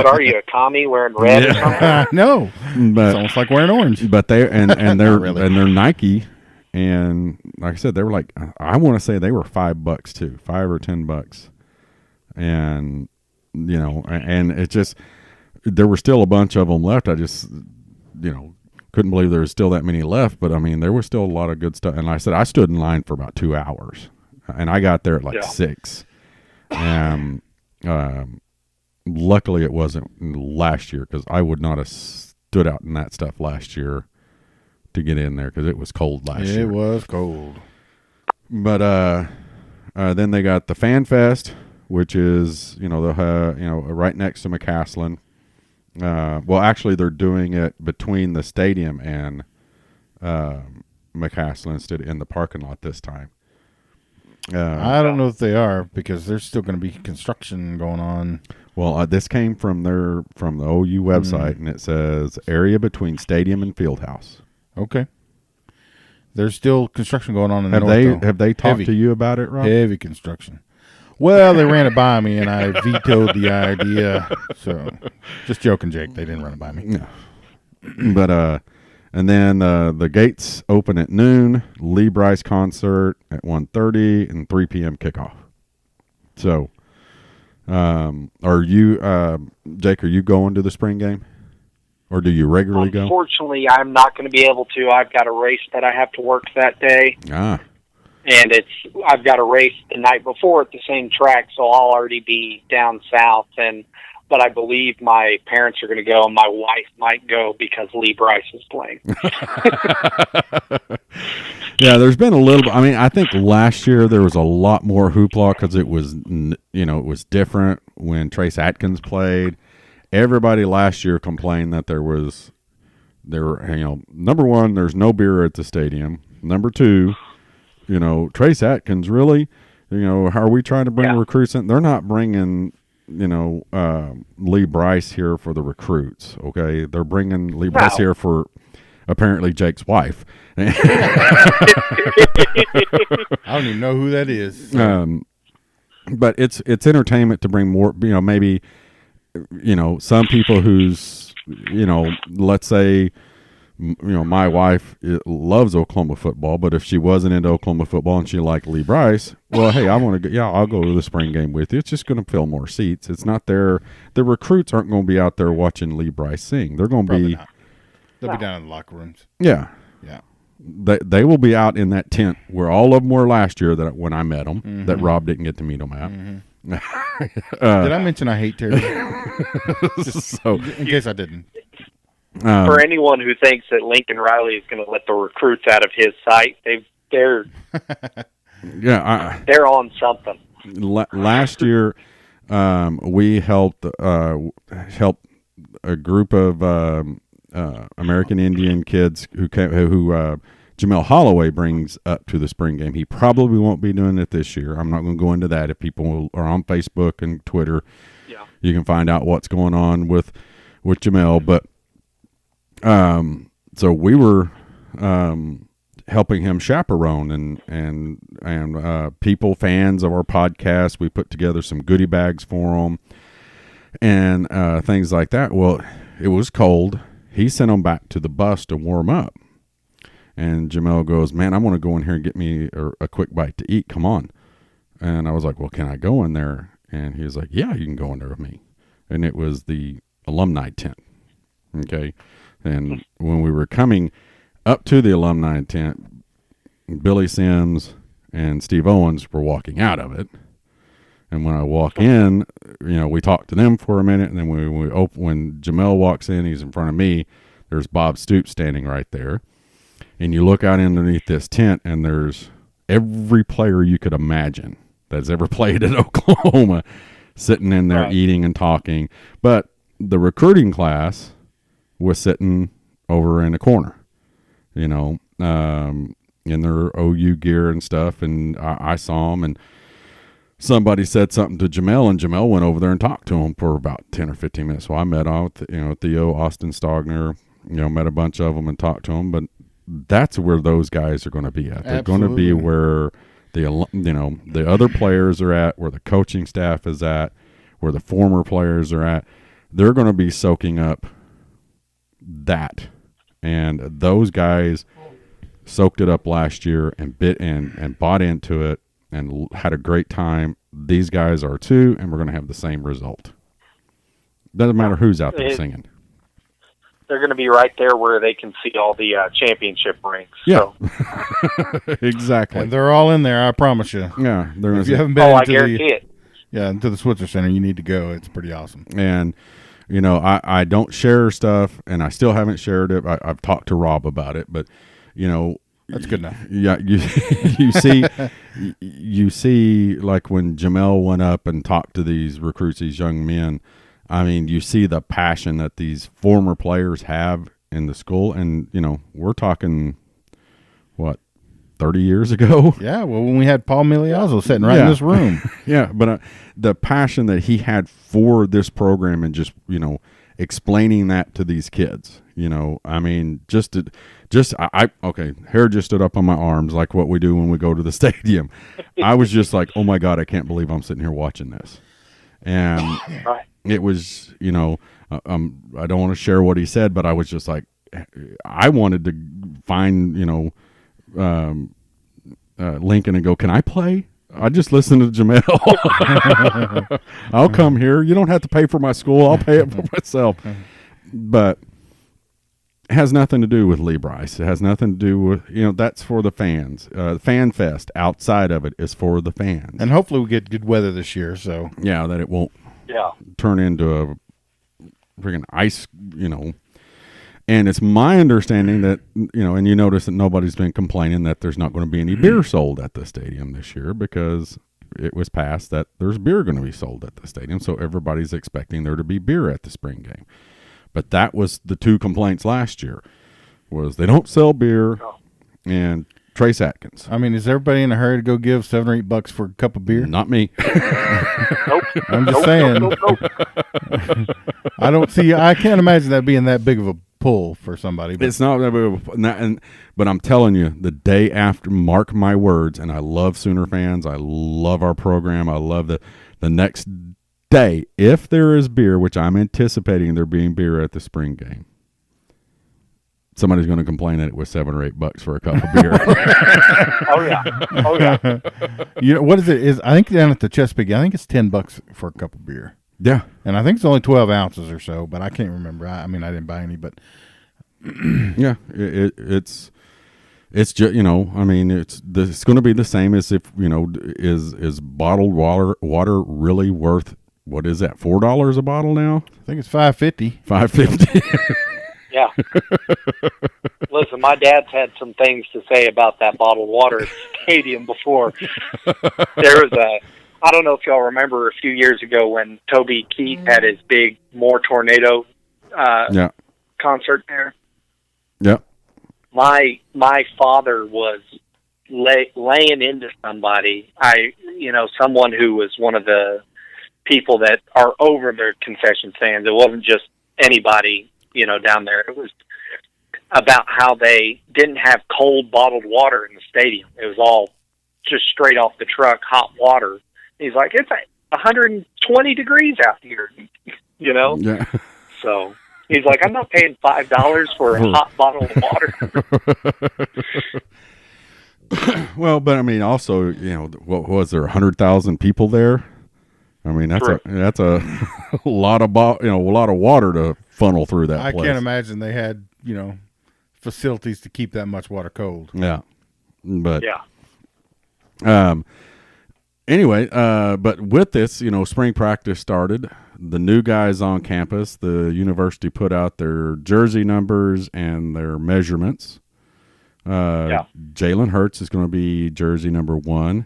E: are you, a commie wearing red or something?
D: No,
C: But
D: it's almost like wearing orange.
C: but they and they're
D: Really.
C: and they're Nike, and like I said, they were like, I want to say they were $5 too, $5 or $10, and and it just, there were still a bunch of them left. I just couldn't believe there was still that many left, but I mean, there was still a lot of good stuff. And like I said, I stood in line for about 2 hours, and I got there at like 6. And luckily, it wasn't last year because I would not have stood out in that stuff last year to get in there because it was cold last year.
D: It was cold.
C: But then they got the Fan Fest, which is right next to McCaslin. Well, actually, they're doing it between the stadium and McCaslin instead in the parking lot this time.
D: I don't know if they are because there's still going to be construction going on.
C: Well, this came from the OU website, and it says area between stadium and field house.
D: Okay. There's still construction going on in the north, though.
C: Have they talked
D: Heavy.
C: to you about it, Rob?
D: Heavy construction. Well, they ran it by me, and I vetoed the idea. So, just joking, Jake. They didn't run it by me.
C: No. But and then the gates open at noon. Lee Bryce concert at 1:30 and 3 p.m. kickoff. So, are you, Jake? Are you going to the spring game, or do you regularly go?
E: Unfortunately, I'm not going to be able to. I've got a race that I have to work that day. And I've got a race the night before at the same track, so I'll already be down south. But I believe my parents are going to go, and my wife might go because Lee Bryce is playing.
C: Yeah, there's been a little. I mean, I think last year there was a lot more hoopla because it was, it was different when Trace Atkins played. Everybody last year complained that there were, number one, there's no beer at the stadium. Number two, Trace Atkins, really? How are we trying to bring recruits in? They're not bringing, Lee Bryce here for the recruits, okay? They're bringing Lee Bryce here for apparently Jake's wife.
D: I don't even know who that is.
C: But it's entertainment to bring more, maybe, some people who's, let's say, my wife loves Oklahoma football, but if she wasn't into Oklahoma football and she liked Lee Bryce, well, hey, I want to go. Yeah, I'll go to the spring game with you. It's just going to fill more seats. It's not there. The recruits aren't going to be out there watching Lee Bryce sing. They're going to be.
D: Not. They'll be down in the locker rooms.
C: Yeah.
D: Yeah.
C: They will be out in that tent where all of them were last year that when I met them, that Rob didn't get to meet them at.
D: Did I mention I hate Terry?
C: So,
D: in case I didn't.
E: For anyone who thinks that Lincoln Riley is going to let the recruits out of his sight, they're on something.
C: Last year, we helped a group of American Indian kids who Jamel Holloway brings up to the spring game. He probably won't be doing it this year. I'm not going to go into that. If people are on Facebook and Twitter, you can find out what's going on with Jamel. But so we were helping him chaperone and people, fans of our podcast. We put together some goodie bags for them and things like that. Well, it was cold. He sent them back to the bus to warm up. And Jamel goes, man, I want to go in here and get me a quick bite to eat. Come on. And I was like, well, can I go in there? And he was like, yeah, you can go in there with me. And it was the alumni tent. Okay. And when we were coming up to the alumni tent, Billy Sims and Steve Owens were walking out of it. And when I walk in, we talk to them for a minute. And then when Jamel walks in, he's in front of me. There's Bob Stoops standing right there. And you look out underneath this tent, and there's every player you could imagine that's ever played at Oklahoma sitting in there eating and talking. But the recruiting class was sitting over in a corner, you know, in their OU gear and stuff. And I saw them, and somebody said something to Jamel, and Jamel went over there and talked to him for about 10 or 15 minutes. So I met with, Theo, Austin Stogner, met a bunch of them and talked to them. But that's where those guys are going to be at. They're going to be where the other players are at, where the coaching staff is at, where the former players are at. They're going to be soaking up that. And those guys soaked it up last year and bought into it and had a great time. These guys are too, and we're going to have the same result. Doesn't matter who's out there singing.
E: They're going to be right there where they can see all the championship rings.
C: Yeah,
E: so.
C: Exactly.
D: And they're all in there, I promise you.
C: Yeah,
D: if you haven't been
E: I guarantee it.
D: Yeah, into the Switzer Center, you need to go. It's pretty awesome.
C: And I don't share stuff, and I still haven't shared it. I've talked to Rob about it, but
D: that's good enough.
C: Yeah, you see, like when Jamel went up and talked to these recruits, these young men. I mean, you see the passion that these former players have in the school, and we're talking, 30 years ago?
D: Yeah, well, when we had Paul Miliazzo sitting right in this room.
C: Yeah, but the passion that he had for this program and just explaining that to these kids, I mean, hair just stood up on my arms like what we do when we go to the stadium. I was just like, oh my God, I can't believe I'm sitting here watching this. And it was, I don't want to share what he said, but I was just like, I wanted to find, Lincoln and go, can I play? I just listen to Jamel. I'll come here. You don't have to pay for my school. I'll pay it for myself. But it has nothing to do with Lee Bryce. It has nothing to do with, that's for the fans. Fan Fest outside of it is for the fans.
D: And hopefully we get good weather this year. So
C: yeah, that it won't turn into a freaking ice, And it's my understanding that, and you notice that nobody's been complaining that there's not going to be any beer sold at the stadium this year because it was passed that there's beer going to be sold at the stadium. So everybody's expecting there to be beer at the spring game. But that was the two complaints last year was they don't sell beer and Trace Atkins.
D: I mean, is everybody in a hurry to go give $7 or $8 for a cup of beer?
C: Not me.
E: Nope.
D: I'm just saying.
E: Nope.
D: I can't imagine that being that big of a pull for somebody. But.
C: It's not that big of a, but I'm telling you, the day after, mark my words, and I love Sooner fans. I love our program. I love the next day, if there is beer, which I'm anticipating there being beer at the spring game, somebody's going to complain that it was $7 or $8 for a cup of beer.
E: Oh yeah.
D: What is it? I think down at the Chesapeake, I think it's $10 for a cup of beer.
C: Yeah,
D: and I think it's only 12 ounces or so, but I can't remember. I mean, I didn't buy any, but
C: yeah, it's just I mean, it's going to be the same as if is bottled water really worth, what is that, $4 a bottle now?
D: I think it's $5.50.
C: $5.50.
E: Yeah. Listen, my dad's had some things to say about that bottled water at the stadium before. There was I don't know if y'all remember a few years ago when Toby Keith had his big More Tornado concert there.
C: Yeah.
E: My father was laying into somebody. Someone who was one of the people that are over their concession stands. It wasn't just anybody, down there. It was about how they didn't have cold bottled water in the stadium. It was all just straight off the truck, hot water. He's like, it's 120 degrees out here,
C: Yeah.
E: So he's like, I'm not paying $5 for a hot bottle of water.
C: Well, but I mean, also, what was there, 100,000 people there? I mean, that's a lot of a lot of water to funnel through that place.
D: I can't imagine they had facilities to keep that much water cold.
C: Yeah, but
E: yeah.
C: Anyway, but with this, spring practice started. The new guys on campus, the university put out their jersey numbers and their measurements. Jalen Hurts is going to be jersey number 1.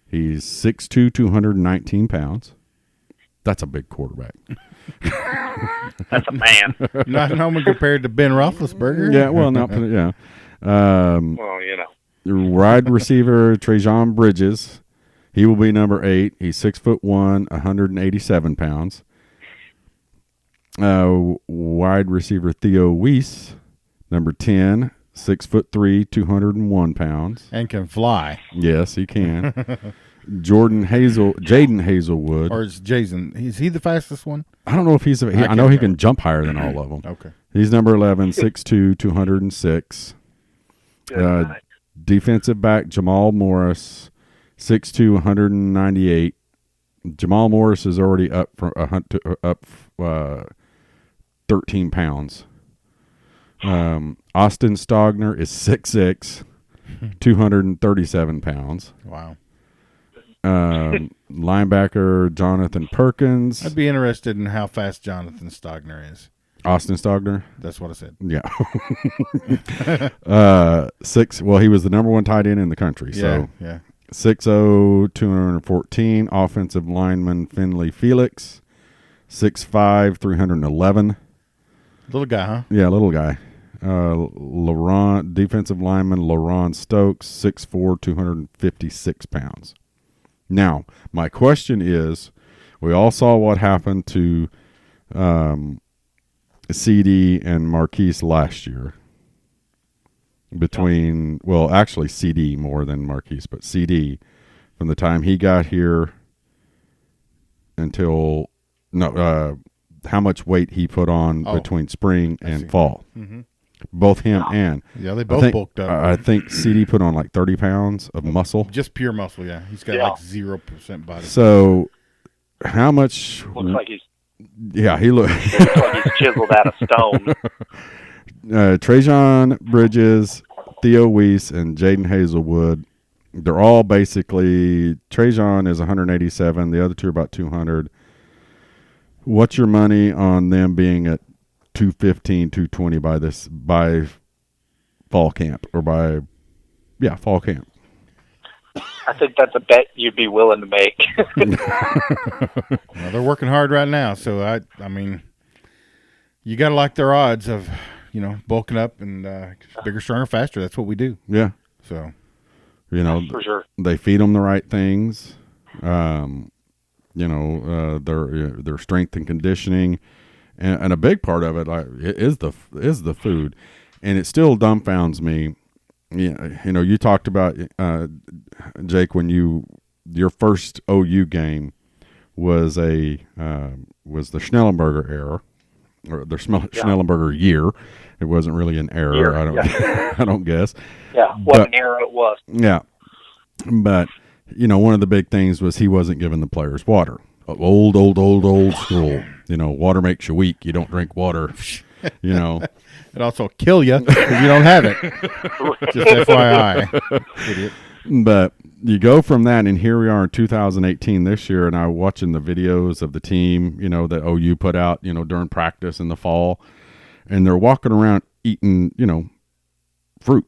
C: He's 6'2", 219 pounds. That's a big quarterback.
E: That's a man.
D: Not normal compared to Ben Roethlisberger.
C: Yeah, well, not yeah.
E: Well,
C: Wide receiver Trajan Bridges. He will be number 8. He's 6'1", 187 pounds. Wide receiver Theo Weiss, number 10, 6'3", 201 pounds.
D: And can fly.
C: Yes, he can. Jaden Hazelwood.
D: Or is Jason? Is he the fastest one?
C: I don't know if he's. I know he can jump higher than all of them.
D: Okay.
C: He's number 11, 6'2", 206. Defensive back Jamal Morris, 6'2", 198. Jamal Morris is already up 13 pounds. Austin Stogner is 6'6", 237 pounds.
D: Wow.
C: Linebacker Jonathan Perkins.
D: I'd be interested in how fast Jonathan Stogner is.
C: Austin Stogner?
D: That's what I said.
C: Yeah. 6. Well, he was the number 1 tight end in the country. So
D: yeah.
C: 6'0", 214. Offensive lineman Finley Felix, 6'5", 311.
D: Little guy, huh?
C: Yeah, little guy. Defensive lineman LaRon Stokes, 6'4", 256 pounds. Now, my question is, we all saw what happened to CD and MARQUISE last year. Actually CD more than MARQUISE, but CD from the time he got here until how much weight he put on between spring and fall. Mm-hmm. Both him and
D: they both bulked up.
C: I think CD put on like 30 pounds of muscle,
D: just pure muscle. Yeah, he's got like 0% body.
C: So, how much?
E: Looks like he's.
C: Yeah, he looks
E: like he's chiseled out of stone.
C: Trajan Bridges, Theo Weiss, and Jaden Hazelwood. They're all basically. Trajan is 187. The other two are about 200. What's your money on them being at 215, 220 by fall camp or by fall camp?
E: I think that's a bet you'd be willing to make.
D: Well, they're working hard right now, so I mean, you got to like their odds of bulking up and bigger, stronger, faster. That's what we do.
C: Yeah.
D: So
E: for sure,
C: they feed them the right things. Their strength and conditioning. And a big part of it is the food, and it still dumbfounds me. You talked about Jake when your first OU game was the Schnellenberger era or the Schnellenberger year. It wasn't really an error. I don't guess.
E: Yeah, what an era it was.
C: Yeah, but one of the big things was he wasn't giving the players water. Old school. Water makes you weak. You don't drink water.
D: It also kill you if you don't have it. Just FYI, idiot.
C: But you go from that, and here we are in 2018 this year, and I'm watching the videos of the team, that OU put out, during practice in the fall, and they're walking around eating, fruit.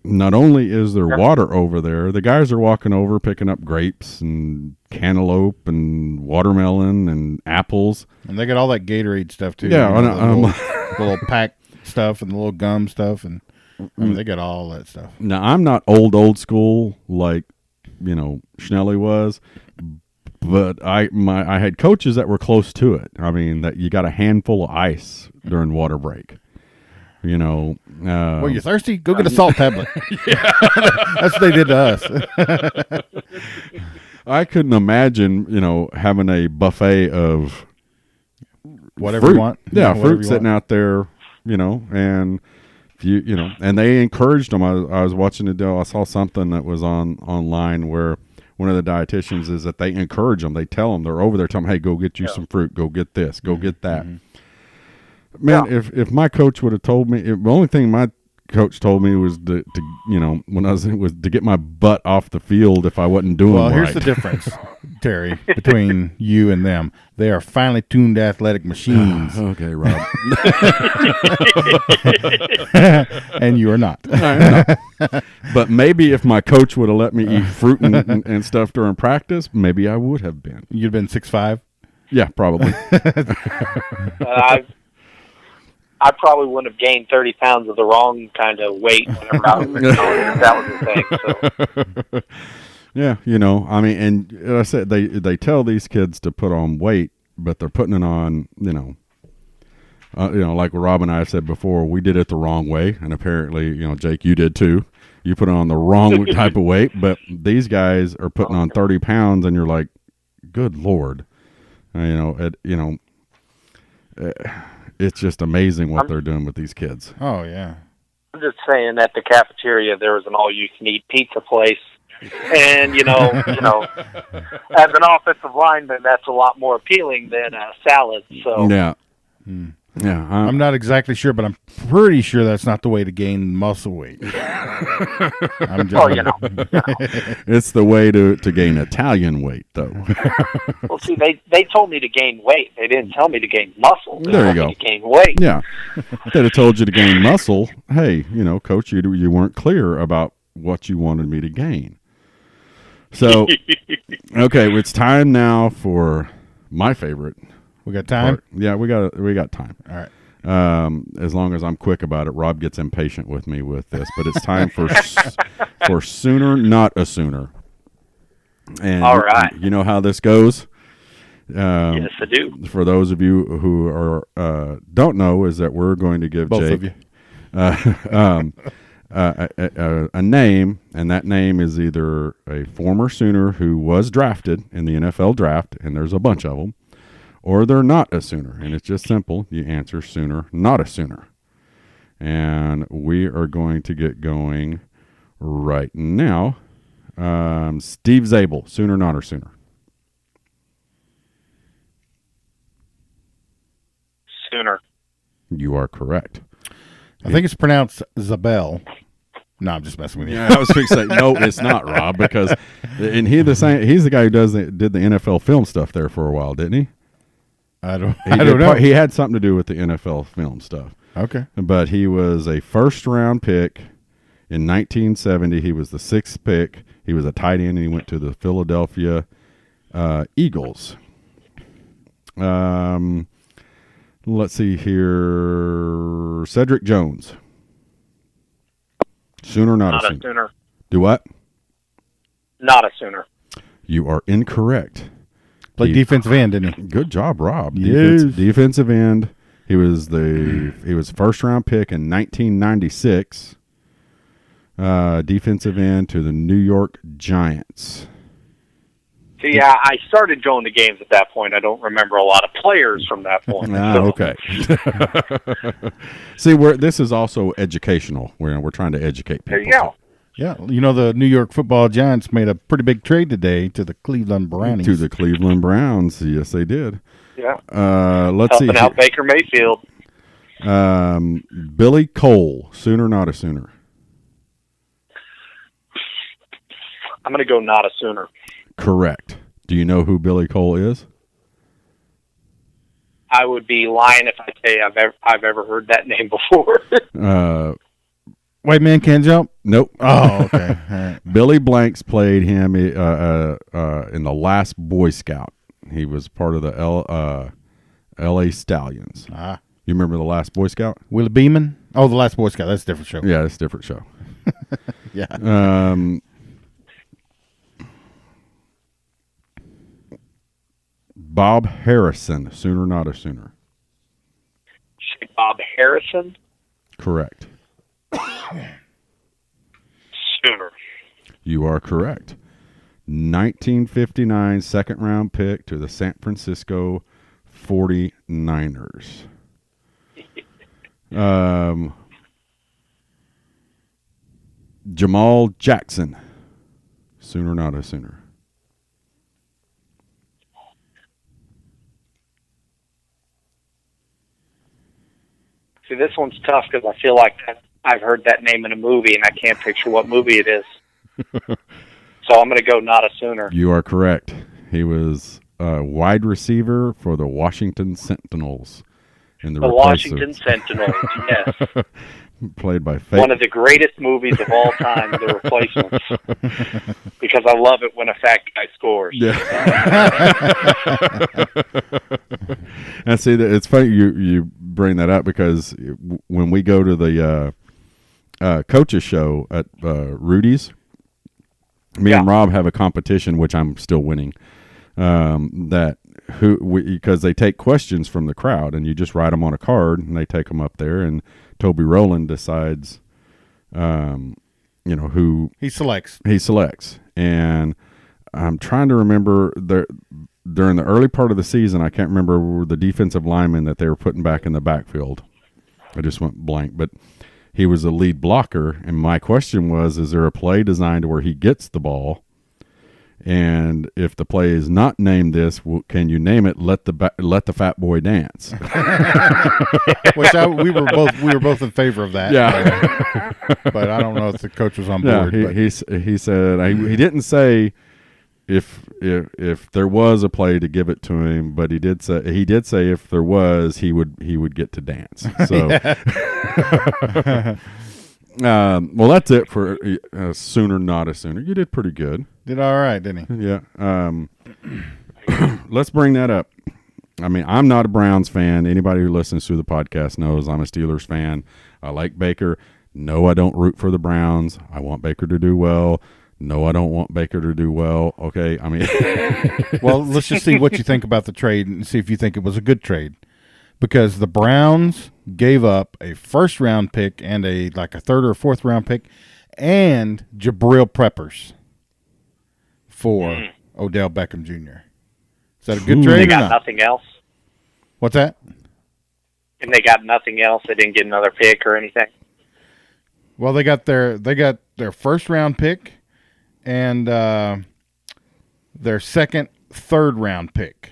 C: Not only is there water over there, the guys are walking over picking up grapes and cantaloupe and watermelon and apples.
D: And they got all that Gatorade stuff too.
C: Yeah,
D: the little pack stuff and the little gum stuff, and they got all that stuff.
C: Now I'm not old school like Schnelly was, but I had coaches that were close to it. I mean that you got a handful of ice during water break.
D: Well, you thirsty? Go get a salt tablet. That's what they did to us.
C: I couldn't imagine, having a buffet of
D: whatever
C: fruit.
D: You want.
C: Yeah, fruit sitting out there, and and they encouraged them. I was watching the deal. I saw something that was online where one of the dietitians is that they encourage them. They tell them they're over there, tell them, hey, go get you some fruit. Go get this. Go get that. Mm-hmm. Man, if my coach would have told me, the only thing my coach told me was when I was to get my butt off the field if I wasn't doing
D: Well,
C: right.
D: here's the difference, Terry, between you and them. They are finely tuned athletic machines,
C: Okay, Rob.
D: and you are not.
C: But maybe if my coach would have let me eat fruit and stuff during practice, maybe I would have been.
D: You'd been 6'5".
C: Yeah, probably.
E: I probably wouldn't have gained 30 pounds of the wrong kind of weight whenever I was in college. That was the thing. So.
C: Yeah, I mean, and I said they tell these kids to put on weight, but they're putting it on, like Rob and I have said before, we did it the wrong way, and apparently, Jake, you did too. You put it on the wrong type of weight, but these guys are putting on 30 pounds, and you're like, good Lord, it's just amazing what they're doing with these kids.
D: Oh yeah.
E: I'm just saying, at the cafeteria, there was an all-you-can-eat pizza place. And, as an offensive lineman, that's a lot more appealing than a salad. So
C: Yeah. Yeah.
D: I'm not exactly sure, but I'm pretty sure that's not the way to gain muscle weight. I'm just,
C: It's the way to gain Italian weight, though.
E: Well, see, they told me to gain weight. They didn't tell me to gain muscle. They
C: There you
E: told
C: go.
E: me to gain weight.
C: Yeah. If they'd have told you to gain muscle, hey, coach, you weren't clear about what you wanted me to gain. So, okay, it's time now for my favorite.
D: we got time.
C: part. Yeah, we got time.
D: All right.
C: As long as I'm quick about it, Rob gets impatient with me with this, but it's time for Sooner, not a Sooner. And
E: All right.
C: you know how this goes.
E: Yes, I do.
C: For those of you who are don't know, is that we're going to give
D: Both
C: Jake
D: of you.
C: A name, and that name is either a former Sooner who was drafted in the NFL draft, and there's a bunch of them, or they're not a Sooner, and it's just simple. You answer Sooner, not a Sooner. And we are going to get going right now. Steve Zabel, Sooner, not a Sooner.
E: Sooner.
C: You are correct.
D: I think it's pronounced Zabel. No, I'm just messing with you.
C: Yeah, I was fixing to say no, it's not Rob, because he's the guy who did the NFL film stuff there for a while, didn't he?
D: I don't know.
C: He had something to do with the NFL film stuff.
D: Okay.
C: But he was a first-round pick in 1970. He was the 6th pick. He was a tight end, and he went to the Philadelphia Eagles. Let's see here. Cedric Jones. Sooner, not a Sooner. Do what?
E: Not a Sooner.
C: You are incorrect.
D: Played defensive end, didn't he?
C: Good job, Rob.
D: Yes.
C: Defensive end. He was first round pick in 1996. Defensive end to the New York Giants.
E: See, I started going to games at that point. I don't remember a lot of players from that point.
C: Okay. See, this is also educational. We're trying to educate people.
E: There you go.
D: Yeah. The New York Football Giants made a pretty big trade today to the Cleveland Brownies.
C: To the Cleveland Browns. Yes, they did.
E: Yeah.
C: Let's see.
E: Helping out Baker Mayfield.
C: Billy Cole, Sooner, not a Sooner.
E: I'm going to go not a Sooner.
C: Correct. Do you know who Billy Cole is?
E: I would be lying if I say I've ever heard that name before.
D: White man can't jump?
C: Nope.
D: Oh, okay. All right.
C: Billy Blanks played him in the Last Boy Scout. He was part of the L.A. Stallions.
D: Ah.
C: You remember the Last Boy Scout?
D: Willie Beeman? Oh, the Last Boy Scout. That's a different show.
C: Yeah, it's a different show.
D: Yeah.
C: Bob Harrison, Sooner, not a Sooner.
E: Bob Harrison?
C: Correct.
E: Sooner.
C: You are correct. 1959 second round pick to the San Francisco 49ers. Jamal Jackson, Sooner, not a Sooner.
E: See, this one's tough because I feel like I've heard that name in a movie, and I can't picture what movie it is. So I'm going to go not a Sooner.
C: You are correct. He was a wide receiver for the Washington Sentinels. In the
E: Washington Sentinels, yes.
C: Played by
E: one of the greatest movies of all time, The Replacements. Because I love it when a fat guy scores.
C: Yeah. And see, it's funny you bring that up because when we go to the coaches show at Rudy's, me and Rob have a competition, which I'm still winning. Because they take questions from the crowd, and you just write them on a card, and they take them up there, and Toby Rowland decides, who
D: he selects.
C: And I'm trying to remember during the early part of the season, I can't remember the defensive lineman that they were putting back in the backfield. I just went blank, but he was a lead blocker, and my question was, is there a play designed to where he gets the ball? And if the play is not named this, can you name it? Let the fat boy dance.
D: Which we were both in favor of that.
C: Yeah,
D: but I don't know if the coach was on board.
C: Yeah, he said he didn't say if there was a play to give it to him, but he did say if there was, he would get to dance. So. Well, that's it for Sooner, not a Sooner. You did pretty good.
D: Did all right, didn't he?
C: Yeah. Let's bring that up. I mean, I'm not a Browns fan. Anybody who listens to the podcast knows I'm a Steelers fan. I like Baker. No, I don't root for the Browns. I want Baker to do well. No, I don't want Baker to do well. Okay, I mean.
D: Well, let's just see what you think about the trade and see if you think it was a good trade. Because the Browns gave up a first-round pick and a third or fourth-round pick and Jabril Peppers for Odell Beckham Jr. Is that a good trade?
E: They got nothing else?
D: What's that?
E: And they got nothing else? They didn't get another pick or anything?
D: Well, they got their first-round pick and their second, third-round pick.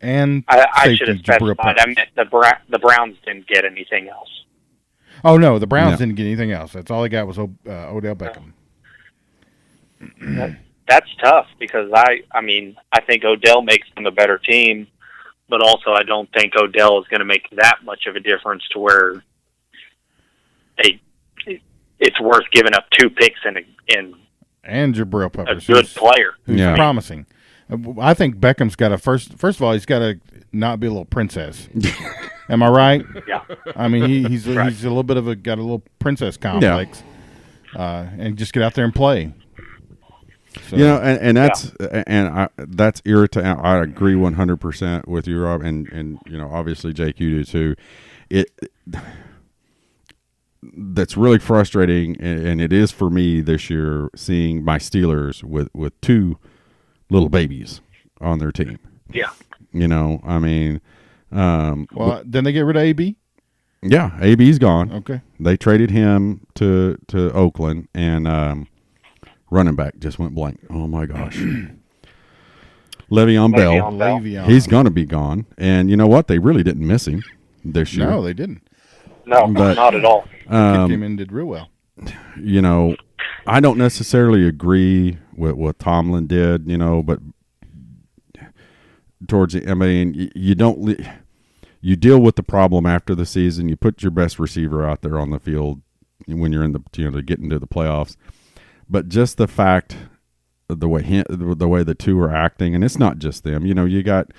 D: And
E: I should have specified. I meant the Browns didn't get anything else.
D: Oh no, the Browns didn't get anything else. That's all they got was Odell Beckham.
E: That's tough because I think Odell makes them a better team, but also I don't think Odell is going to make that much of a difference to where it's worth giving up 2 picks
D: and Jabril Peppers,
E: a good player
D: who's promising. I think Beckham's got first of all, he's got to not be a little princess. Am I right?
E: Yeah.
D: I mean, he's a little bit of got a little princess complex, and just get out there and play. So,
C: that's irritating. I agree 100% with you, Rob, and obviously Jake, you do too. That's really frustrating, and it is for me this year seeing my Steelers with 2 little babies on their team.
E: Yeah.
C: I mean.
D: Then they get rid of AB?
C: Yeah, AB's gone.
D: Okay.
C: They traded him to Oakland, and running back just went blank. Oh, my gosh. Le'Veon Bell. He's going to be gone. And you know what? They really didn't miss him this year.
D: No, they didn't.
E: No, not at all.
D: Came in and did real well.
C: I don't necessarily agree with what Tomlin did, but you deal with the problem after the season. You put your best receiver out there on the field when you're in to get into the playoffs. But just the fact, the way the 2 are acting, and it's not just them. You got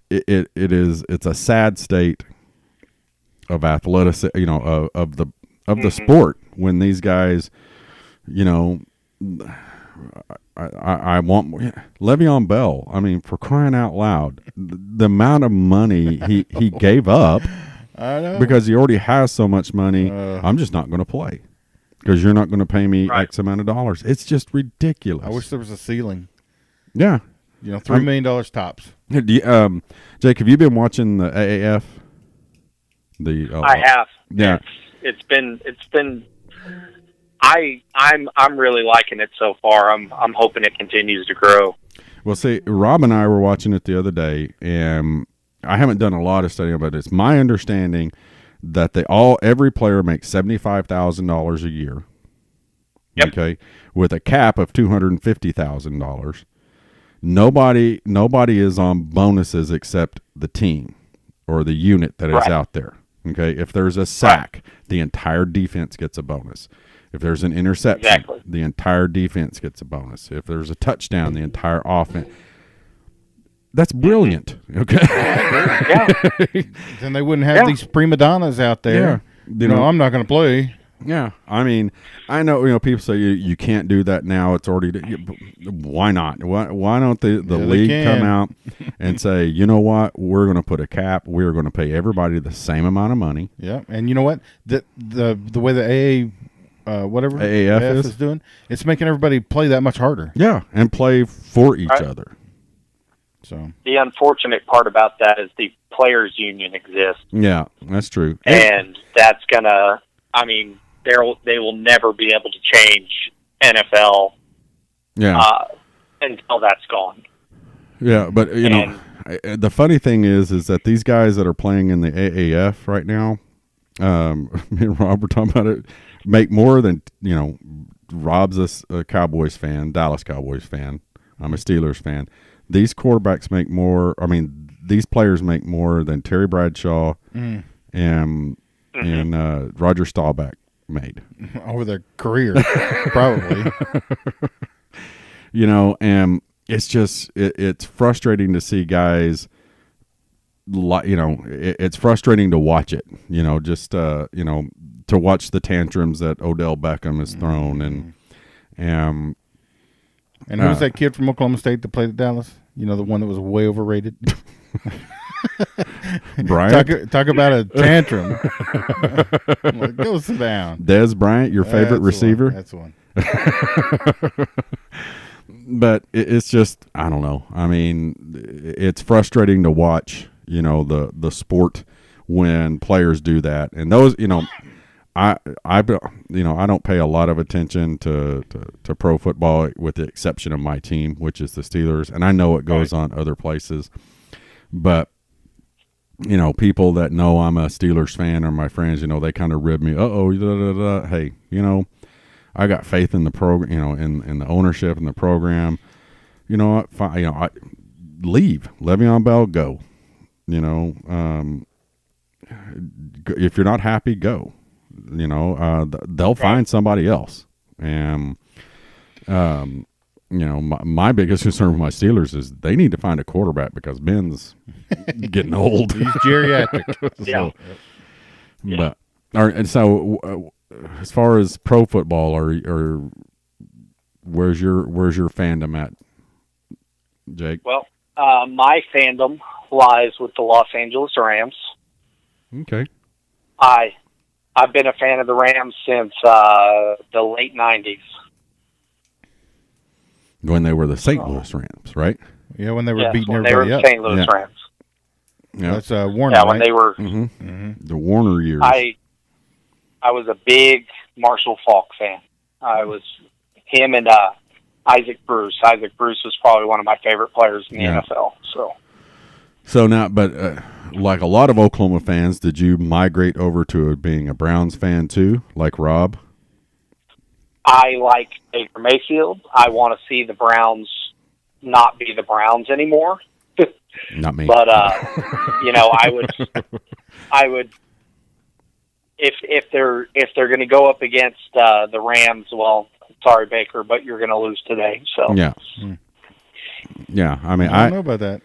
C: it's a sad state of athletics, of the sport when these guys, I want Le'Veon Bell. I mean, for crying out loud, the amount of money he gave up,
D: I know,
C: because he already has so much money. I'm just not going to play because you're not going to pay me X amount of dollars. It's just ridiculous.
D: I wish there was a ceiling.
C: Yeah,
D: $3 million tops.
C: Jake, have you been watching the AAF?
E: I have.
C: Yeah,
E: it's been. I'm really liking it so far. I'm hoping it continues to grow.
C: Well, see, Rob and I were watching it the other day, and I haven't done a lot of studying, but it's my understanding that every player makes $75,000 a year.
E: Yep.
C: Okay, with a cap of $250,000. Nobody is on bonuses except the team or the unit that is
E: Right.
C: out there. Okay, if there's a sack, the entire defense gets a bonus. If there's an interception,
E: Exactly.
C: the entire defense gets a bonus. If there's a touchdown, the entire offense. That's brilliant. Okay.
E: Yeah.
D: Then they wouldn't have these prima donnas out there.
C: You know,
D: I'm not going to play.
C: Yeah, I mean, I know people say you can't do that now. It's already why not? Why don't the league come out and say, you know what, we're going to put a cap. We're going to pay everybody the same amount of money.
D: Yeah, and you know what? The way the whatever
C: AAF
D: is doing, it's making everybody play that much harder.
C: Yeah, and play for each
E: Right.
C: other.
D: So
E: The unfortunate part about that is the players' union exists,
C: Yeah, that's true.
E: and that's gonna. I mean, they will never be able to change NFL
C: Yeah,
E: until that's gone.
C: yeah, but the funny thing is that these guys that are playing in the AAF right now, me and Rob were talking about it, make more than Rob's a Cowboys fan, Dallas Cowboys fan. I'm a Steelers fan. These quarterbacks make more. I mean, these players make more than Terry Bradshaw and Roger Staubach made
D: over their career, probably.
C: And it's just it's frustrating to see guys. It's frustrating to watch it. To watch the tantrums that Odell Beckham has thrown
D: And who's that kid from Oklahoma State that played at Dallas? The one that was way overrated.
C: Bryant.
D: Talk about a tantrum. Go sit down.
C: Des Bryant, your favorite receiver.
D: That's one.
C: But it's just, I don't know. I mean, it's frustrating to watch. The sport when players do that, and those. I don't pay a lot of attention to pro football with the exception of my team, which is the Steelers, and I know it goes on other places. But people that know I'm a Steelers fan or my friends, they kind of rib me. Hey, I got faith in the program, in the ownership and the program. You know what? Fine, I leave. Le'Veon Bell, go. If you're not happy, go. They'll find somebody else. And, my biggest concern with my Steelers is they need to find a quarterback because Ben's getting old.
D: He's geriatric.
E: Yeah.
C: But, so as far as pro football, or where's your fandom at, Jake?
E: Well, my fandom lies with the Los Angeles Rams.
C: Okay.
E: I've been a fan of the Rams since the late 90s.
C: When they were the St. Louis Rams, right?
D: Yeah, when they were beating
E: when they were
D: everybody
E: the
D: up.
E: St. Louis Rams.
C: Yeah.
D: That's Warner.
E: Yeah, when
D: right?
E: they were.
C: The Warner years.
E: I was a big Marshall Falk fan. I was him and Isaac Bruce. Isaac Bruce was probably one of my favorite players in the NFL.
C: So now, but like a lot of Oklahoma fans, did you migrate over to being a Browns fan too, like Rob?
E: I like Baker Mayfield. I want to see the Browns not be the Browns anymore.
C: Not me.
E: But I would if they're going to go up against the Rams. Well, sorry, Baker, but you're going to lose today. So
C: yeah. I mean,
D: I don't know about that.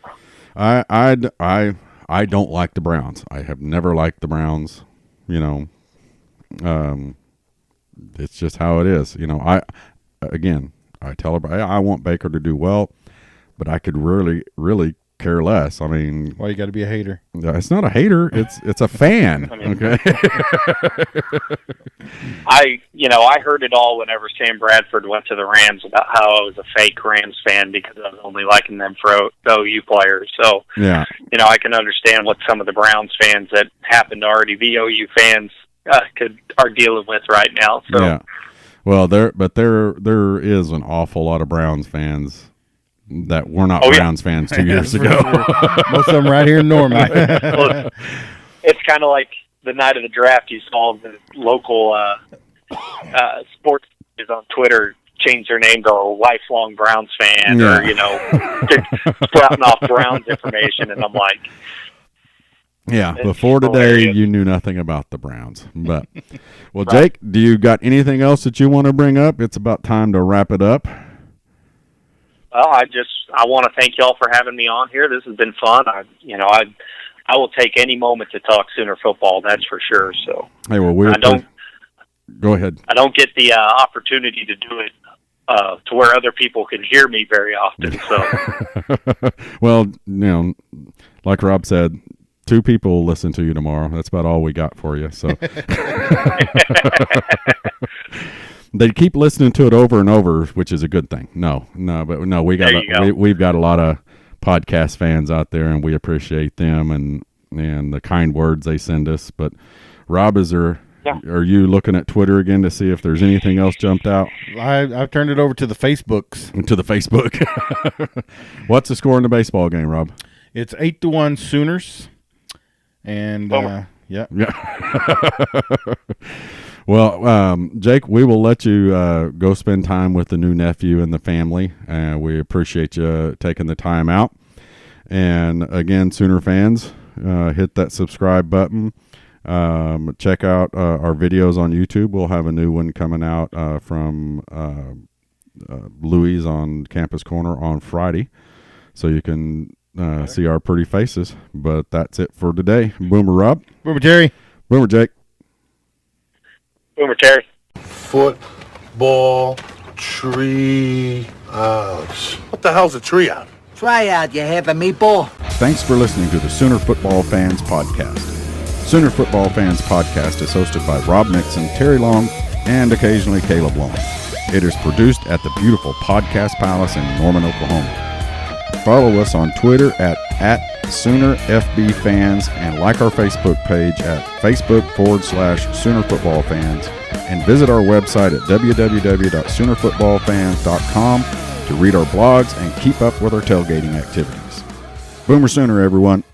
C: I don't like the Browns. I have never liked the Browns. It's just how it is. I tell everybody I want Baker to do well, but I could really, really care less. I mean,
D: Why you got to be a hater?
C: it's not a hater. It's a fan. Okay.
E: I heard it all whenever Sam Bradford went to the Rams about how I was a fake Rams fan because I was only liking them for OU players. So
C: Yeah.
E: I can understand what some of the Browns fans that happen to already be OU fans are dealing with right now. So
C: Yeah. Well, there is an awful lot of Browns fans that were not Browns fans 2 years ago.
D: Most of them right here in Norman.
E: Well, it's kind of like the night of the draft, you saw the local sports pages on Twitter change their name to a lifelong Browns fan, or sprouting off Browns information, and I'm like,
C: yeah. Before today, hilarious. You knew nothing about the Browns, but well, right. Jake, do you got anything else that you want to bring up? It's about time to wrap it up.
E: Well, I want to thank y'all for having me on here. This has been fun. I will take any moment to talk Sooner football. That's for sure. So,
C: hey, well, go ahead.
E: I don't get the opportunity to do it to where other people can hear me very often. So,
C: well, like Rob said, 2 people will listen to you tomorrow. That's about all we got for you. So. They keep listening to it over and over, which is a good thing. We've got a lot of podcast fans out there, and we appreciate them and the kind words they send us. But Rob, are you looking at Twitter again to see if there's anything else jumped out?
D: I've turned it over to the Facebooks.
C: To the Facebook. What's the score in the baseball game, Rob?
D: It's 8-1 Sooners, and yeah.
C: Well, Jake, we will let you go spend time with the new nephew and the family, and we appreciate you taking the time out. And again, Sooner fans, hit that subscribe button. Check out our videos on YouTube. We'll have a new one coming out from Louis on Campus Corner on Friday, so you can see our pretty faces. But that's it for today. Boomer Rob.
D: Boomer Terry.
C: Boomer Jake.
E: Boomer Terry.
B: Football tree out. What the hell's a tree out?
A: Try out, you have a meatball.
C: Thanks for listening to the Sooner Football Fans Podcast. Sooner Football Fans Podcast is hosted by Rob Nixon, Terry Long, and occasionally Caleb Long. It is produced at the beautiful Podcast Palace in Norman, Oklahoma. Follow us on Twitter at SoonerFBFans, and like our Facebook page at Facebook.com/Sooner Football Fans, and visit our website at www.SoonerFootballFans.com to read our blogs and keep up with our tailgating activities. Boomer Sooner, everyone.